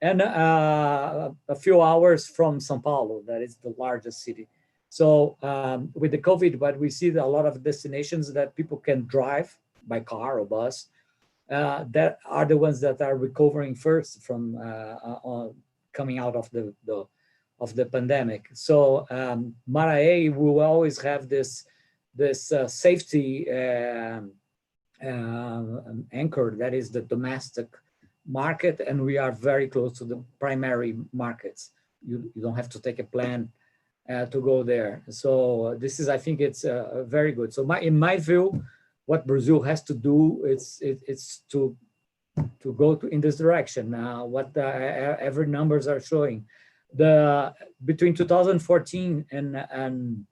D: And a few hours from São Paulo, that is the largest city. So with the COVID, but we see that a lot of destinations that people can drive by car or bus, that are the ones that are recovering first from coming out of the pandemic. So MARAEY will always have this safety anchor, that is the domestic market, and we are very close to the primary markets. You don't have to take a plan to go there. So this is, I think it's very good. So in my view, what Brazil has to do it's to go in this direction. What every numbers are showing, between 2014 and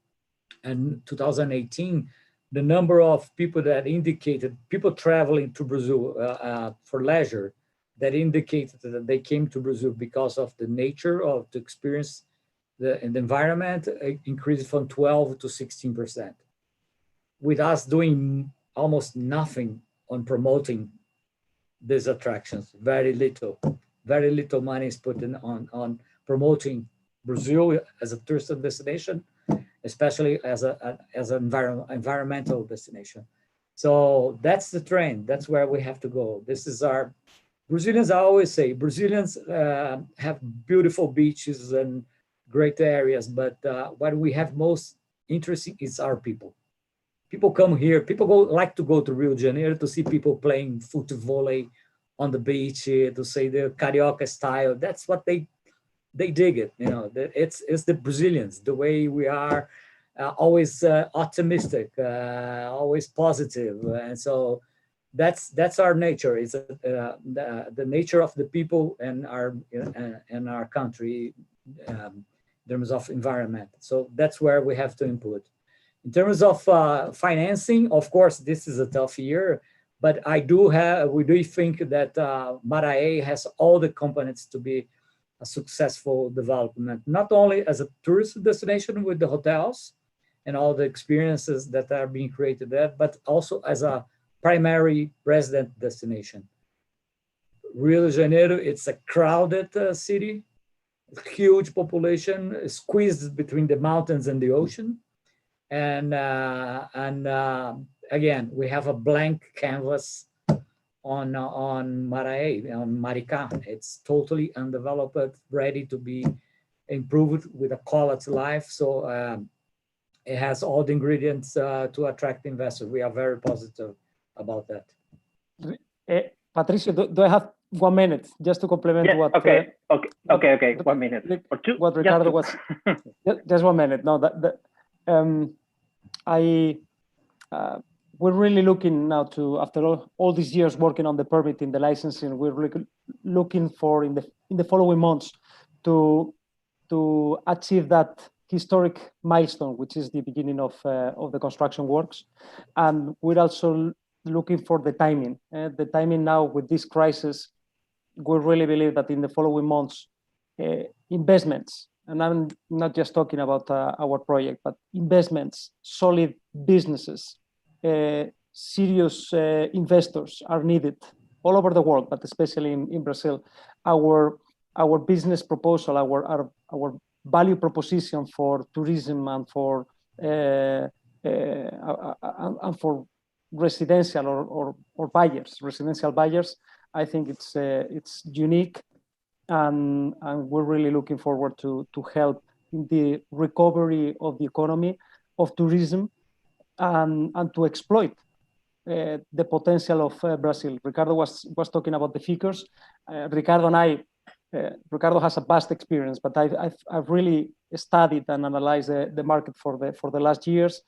D: 2018, the number of people that indicated, people traveling to Brazil for leisure, that indicated that they came to Brazil because of the nature of the experience, the environment, increased from 12 to 16%. With us doing almost nothing on promoting these attractions, very little money is put in on promoting Brazil as a tourist destination, especially as an environmental destination. So that's the trend. That's where we have to go. This is our Brazilians. I always say Brazilians have beautiful beaches and great areas, but what we have most interesting is our people. People come here. People like to go to Rio de Janeiro to see people playing foot volley on the beach, to say the carioca style. That's what they dig it. You know, it's the Brazilians, the way we are, always optimistic, always positive, and so that's our nature. It's the nature of the people and our country in terms of environment. So that's where we have to input. In terms of financing, of course, this is a tough year, but we do think that MARAEY has all the components to be a successful development, not only as a tourist destination with the hotels and all the experiences that are being created there, but also as a primary resident destination. Rio de Janeiro, it's a crowded city, huge population, squeezed between the mountains and the ocean. And again, we have a blank canvas on MARAEY, on Maricá. It's totally undeveloped, ready to be improved with a quality life. So it has all the ingredients to attract investors. We are very positive about that.
C: Patricio, do I have 1 minute just to complement what?
A: Okay. 1 minute or two.
C: What Ricardo was. Just 1 minute. No, we're really looking now to, after all these years working on the permitting, the licensing, we're really looking for in the following months to achieve that historic milestone, which is the beginning of the construction works. And we're also looking for the timing. The timing now with this crisis, we really believe that in the following months, investments, and I'm not just talking about our project, but investments, solid businesses, serious investors are needed all over the world, but especially in Brazil. Our business proposal, our value proposition for tourism and for residential or buyers, residential buyers, I think it's unique, and we're really looking forward to help in the recovery of the economy of tourism and to exploit the potential of Brazil. Ricardo was talking about the figures. Ricardo and I, Ricardo has a vast experience, but I've really studied and analyzed the market for the last years.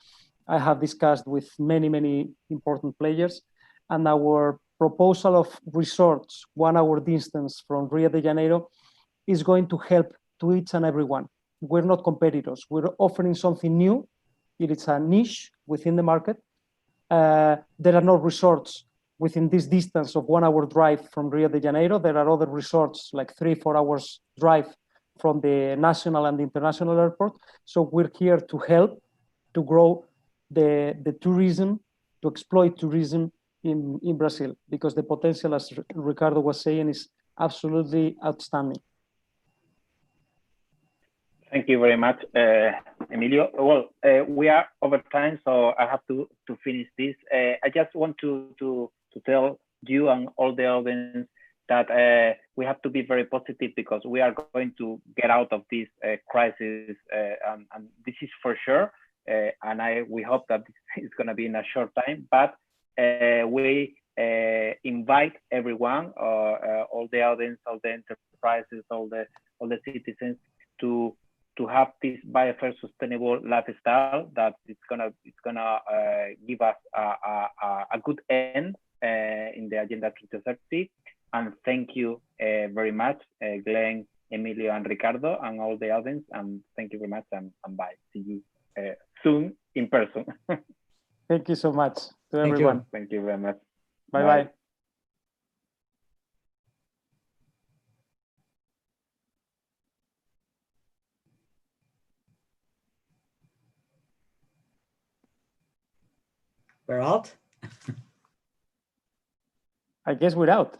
C: I have discussed with many important players, and our proposal of resorts 1 hour distance from Rio de Janeiro is going to help to each and every one. We're not competitors. We're offering something new. It is a niche within the market. There are no resorts within this distance of 1 hour drive from Rio de Janeiro. There are other resorts like 3-4 hours drive from the national and the international airport. So we're here to help to grow the tourism, to exploit tourism in Brazil, because the potential, as Ricardo was saying, is absolutely outstanding.
A: Thank you very much, Emilio. Well, we are over time, so I have to finish this. I just want to tell you and all the audience that we have to be very positive, because we are going to get out of this crisis, and this is for sure. And we hope that it's going to be in a short time, but we invite everyone, all the audience, all the enterprises, all the citizens to have this biosphere sustainable lifestyle that it's gonna give us a good end in the Agenda 2030. And thank you very much, Glenn, Emilio, and Ricardo, and all the audience. And thank you very much, and bye. See you soon in person.
C: Thank you so much to everyone.
A: Thank you very much.
C: Bye-bye.
D: We're out?
C: I guess we're out.